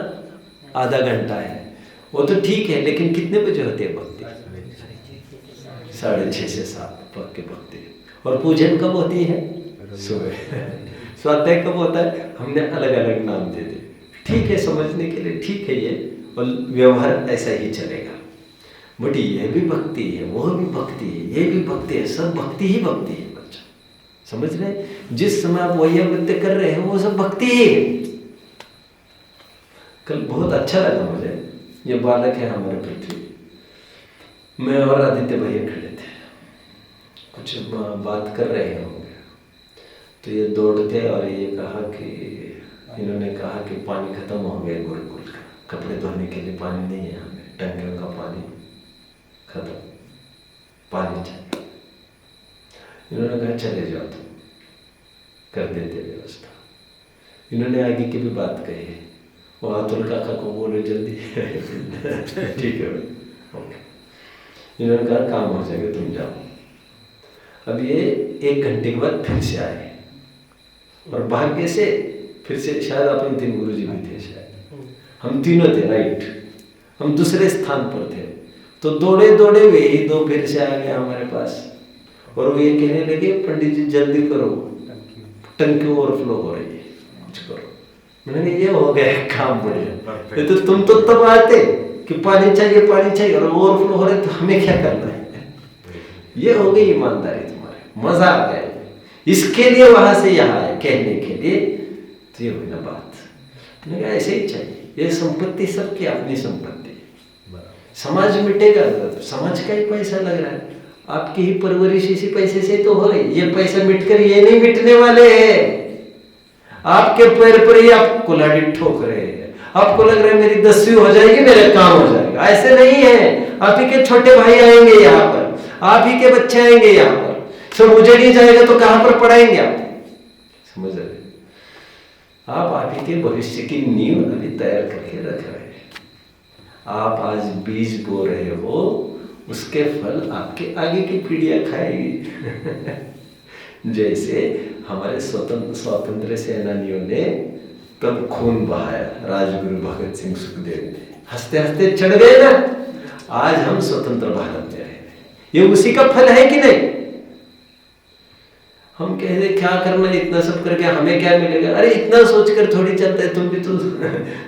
आधा घंटा है। वो तो ठीक है, लेकिन कितने बजे होती है भक्ति? 6:30 से 7 पक्के भक्ति। और पूजन कब होती है? सुबह। स्वाध्याय कब होता है? हमने अलग अलग नाम दे दिए। ठीक है, समझने के लिए ठीक है ये, और व्यवहार ऐसा ही चलेगा। बट ये भी भक्ति है, वह भी भक्ति है, ये भी भक्ति है, सब भक्ति ही भक्ति है बच्चा। समझ रहे? जिस समय आप वही नृत्य कर रहे हैं वो सब भक्ति ही है। कल बहुत अच्छा लगा मुझे, ये बालक है हमारे पृथ्वी, मैं और आदित्य भैया खड़े थे, कुछ बात कर रहे होंगे, तो ये दौड़ते और ये कहा कि इन्होंने कहा कि पानी खत्म हो गया गुरुकुल का, कपड़े धोने के लिए पानी नहीं है, हमें टंकियों का पानी खत्म, पानी चाहिए। इन्होंने कहा चले जाओ तुम, कर देते व्यवस्था। इन्होंने आगे की भी बात कही है, वो अतुल काका को बोलो जल्दी ठीक है भाई, ओके। इन्होंने कहा काम हो जाएगा, तुम जाओ। अब ये 1 घंटे के बाद फिर से आए और भाग्य से फिर से शायद अपने 3 गुरुजी भी थे, शायद हम तीनों थे, राइट, हम दूसरे स्थान पर थे। तो दौड़े दौड़े वे ही 2 फिर से आ गए हमारे पास और वो ये कहने लगे पंडित जी जल्दी करो, टंकी ओवरफ्लो हो रही है, कुछ करो। मैंने कहा ये हो गया काम बढ़िया, तो तुम तो तब आते कि पानी चाहिए और ओवरफ्लो हो रहे तो हमें क्या करना है। ये हो गई ईमानदारी तुम्हारे, मजा आ गया। इसके लिए वहां से यहाँ आए कहने के लिए, तो ये हुई ना बात। मैंने कहा ऐसे ही चाहिए, ये संपत्ति सबकी अपनी संपत्ति, समाज मिटेगा तो समाज का ही पैसा लग रहा है, आपकी ही परवरिश इसी पैसे से तो हो रही। ये पैसा मिटकर ये नहीं मिटने वाले हैं, आपके पैर पर ही आप कुल्हाड़ी ठोक रहे हैं। आपको लग रहा है मेरी 10वीं हो जाएगी, मेरा काम हो जाएगा, ऐसे नहीं है। आप ही के छोटे भाई आएंगे यहाँ पर, आप ही के बच्चे आएंगे यहाँ पर, सब उजड़ ही जाएगा तो कहां पर पढ़ाएंगे आप, समझ रहे? आप ही के भविष्य की नींव अभी तैयार करके रख रहे हैं। आप आज बीज बो रहे हो, उसके फल आपके आगे की पीढ़ियां खाएगी। जैसे हमारे स्वतंत्र सेनानियों ने कब खून बहाया, राजगुरु भगत सिंह सुखदेव ने, हंसते हंसते चढ़ गए ना, आज हम स्वतंत्र भारत में रह रहे हैं। ये उसी का फल है कि नहीं? हम कह रहे क्या करना, इतना सब करके हमें क्या मिलेगा? अरे इतना सोचकर थोड़ी चलता है, तुम भी तो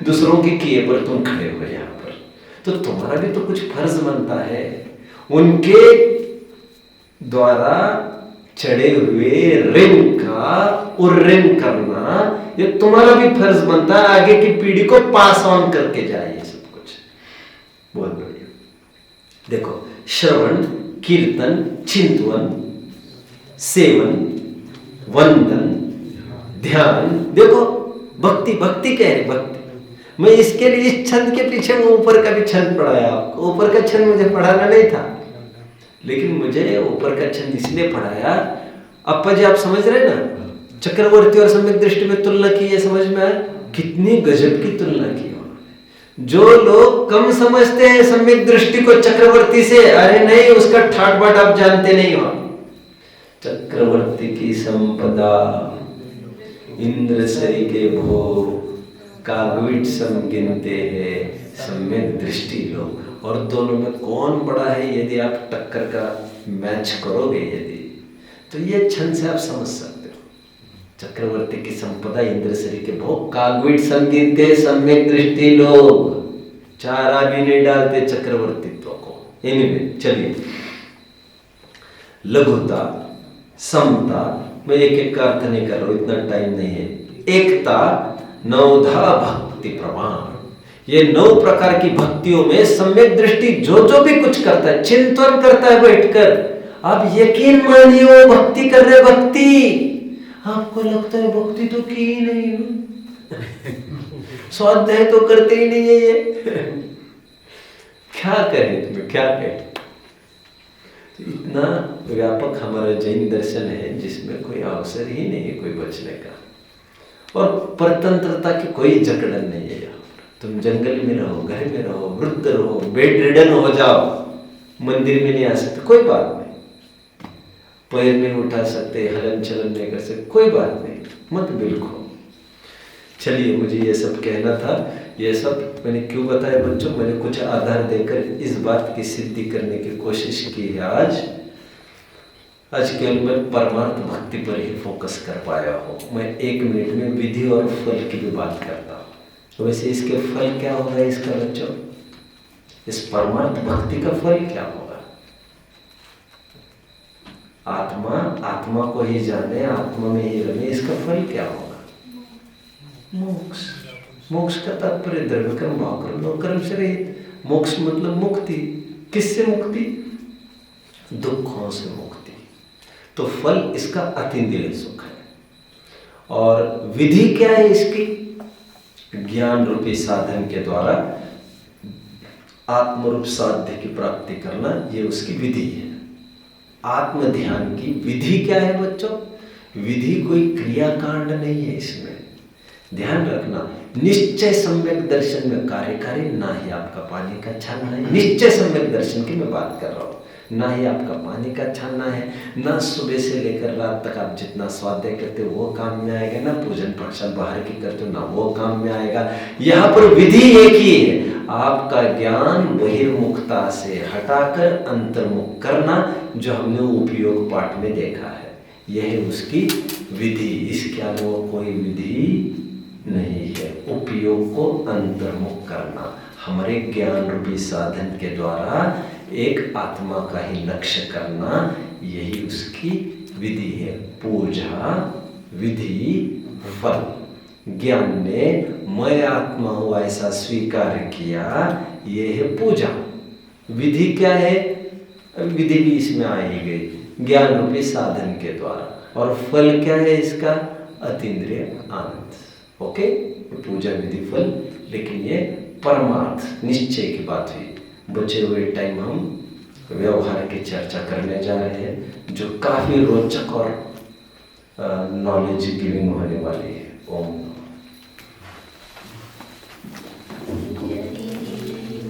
दूसरों के किए पर तुम खड़े हो यहाँ पर, तो तुम्हारा भी तो कुछ फर्ज बनता है। उनके द्वारा चढ़े हुए रिंग का उर्रिंग करना, ये तुम्हारा भी फर्ज बनता है, आगे की पीढ़ी को पास ऑन करके जाए ये सब कुछ। बहुत बढ़िया। देखो, श्रवण, कीर्तन, चिंतन, सेवन, वंदन, ध्यान, देखो भक्ति, भक्ति कह रहे, भक्ति। मैं इसके लिए इस छंद के पीछे मैं ऊपर का भी छंद पढ़ाया आपको। ऊपर का छंद मुझे पढ़ाना नहीं था, लेकिन मुझे ऊपर का छंद इसलिए पढ़ाया, अप्पा जी आप समझ रहे ना, चक्रवर्ती और सम्यक दृष्टि में तुलना की है, समझ में आया? कितनी गजब की तुलना की। जो लोग कम समझते हैं सम्यक दृष्टि को चक्रवर्ती से, अरे नहीं, उसका ठाट बाट आप जानते नहीं हो। चक्रवर्ती की संपदा इंद्र सरी के भोग, कागविट सम गिनते हैं सम्यक दृष्टि लोग। और दोनों में कौन बड़ा है, यदि आप टक्कर का मैच करोगे यदि, तो ये छंद से आप समझ सकते हो। चक्रवर्ती की संपदा इंद्र सरी के भोग, कागविट सम गिनते हैं सम्यक दृष्टि लोग। चारा भी नहीं डालते चक्रवर्तित्व को। एनीवे, चलिए, लघुता, समता, मैं एक एक का अर्थ नहीं कर रहा हूं, इतना टाइम नहीं है। एकता, नवधा भक्ति प्रमाण, ये 9 प्रकार की भक्तियों में सम्यक दृष्टि जो भी कुछ करता है, चिंतन करता है बैठकर, आप यकीन मानिए वो भक्ति कर रहे। भक्ति आपको लगता है भक्ति तो की ही नहीं, स्वाध्याय तो करते ही नहीं है ये। क्या करें तुम्हें, क्या करें? तो इतना व्यापक हमारा जैन दर्शन है जिसमें कोई अवसर ही नहीं है कोई बचने का, और परतंत्रता की कोई जकड़न नहीं है। यहाँ तुम जंगल में रहो, घर में रहो, वृद्ध रहो, बेड रिडन हो जाओ, मंदिर में नहीं आ सकते, कोई बात नहीं, पैर नहीं उठा सकते, हलन चलन नहीं कर सकते, कोई बात नहीं, मत बिल्कुल। चलिए, मुझे ये सब कहना था। ये सब मैंने क्यों बताया बच्चों? मैंने कुछ आधार देकर इस बात की सिद्धि करने की कोशिश की है। आज केवल मैं परमार्थ भक्ति पर ही फोकस कर पाया हूँ। मैं 1 मिनट में विधि और फल की भी बात करता हूँ। तो वैसे इसके फल क्या होगा इसका बच्चों? इस परमार्थ भक्ति का फल क्या होगा? आत्मा को ही जाने, आत्मा में ही रमे, इसका फल क्या होगा? मोक्ष। मोक्ष का तात्पर्य द्रव्य कर्म भाव कर्म नो कर्म से रहित। मोक्ष मतलब मुक्ति। किससे मुक्ति? दुखों से मुक्ति। तो फल इसका अतीन्द्रिय सुख है। और विधि क्या है इसकी? ज्ञान रूपी साधन के द्वारा आत्मरूप साध्य की प्राप्ति करना, ये उसकी विधि है। आत्म ध्यान की विधि क्या है बच्चों? विधि कोई क्रियाकांड नहीं है, इसमें ध्यान रखना। निश्चय सम्यक दर्शन में कार्यकारी, ना ही आपका पानी का छानना है। निश्चय सम्यक दर्शन की मैं बात कर रहा हूँ। ना ही आपका पानी का छानना है, ना सुबह से लेकर रात तक आप जितना स्वाध्याय करते हो वो काम में आएगा, ना पूजन पाठशाला बाहर की करते हो ना वो काम में आएगा। यहाँ पर विधि एक ही है, आपका ज्ञान बहिर्मुखता से हटाकर अंतर्मुख करना, जो हमने उपयोग पाठ में देखा है। यह उसकी विधि, इसके अलावा कोई विधि नहीं है। उपयोग को अंतर्मुख करना, हमारे ज्ञान रूपी साधन के द्वारा एक आत्मा का ही लक्ष्य करना, यही उसकी विधि है। पूजा विधि फल। ज्ञान ने मैं आत्मा हूँ ऐसा स्वीकार किया, ये है पूजा। विधि क्या है? विधि भी इसमें आ ही गई, ज्ञान रूपी साधन के द्वारा। और फल क्या है इसका? अतीन्द्रिय आनंद। ओके, पूजा विधि फल, लेकिन ये परमार्थ निश्चय की बात हुई। बचे हुए टाइम हम व्यवहार की चर्चा करने जा रहे हैं, जो काफी रोचक और नॉलेज गिविंग होने वाली है। ओम।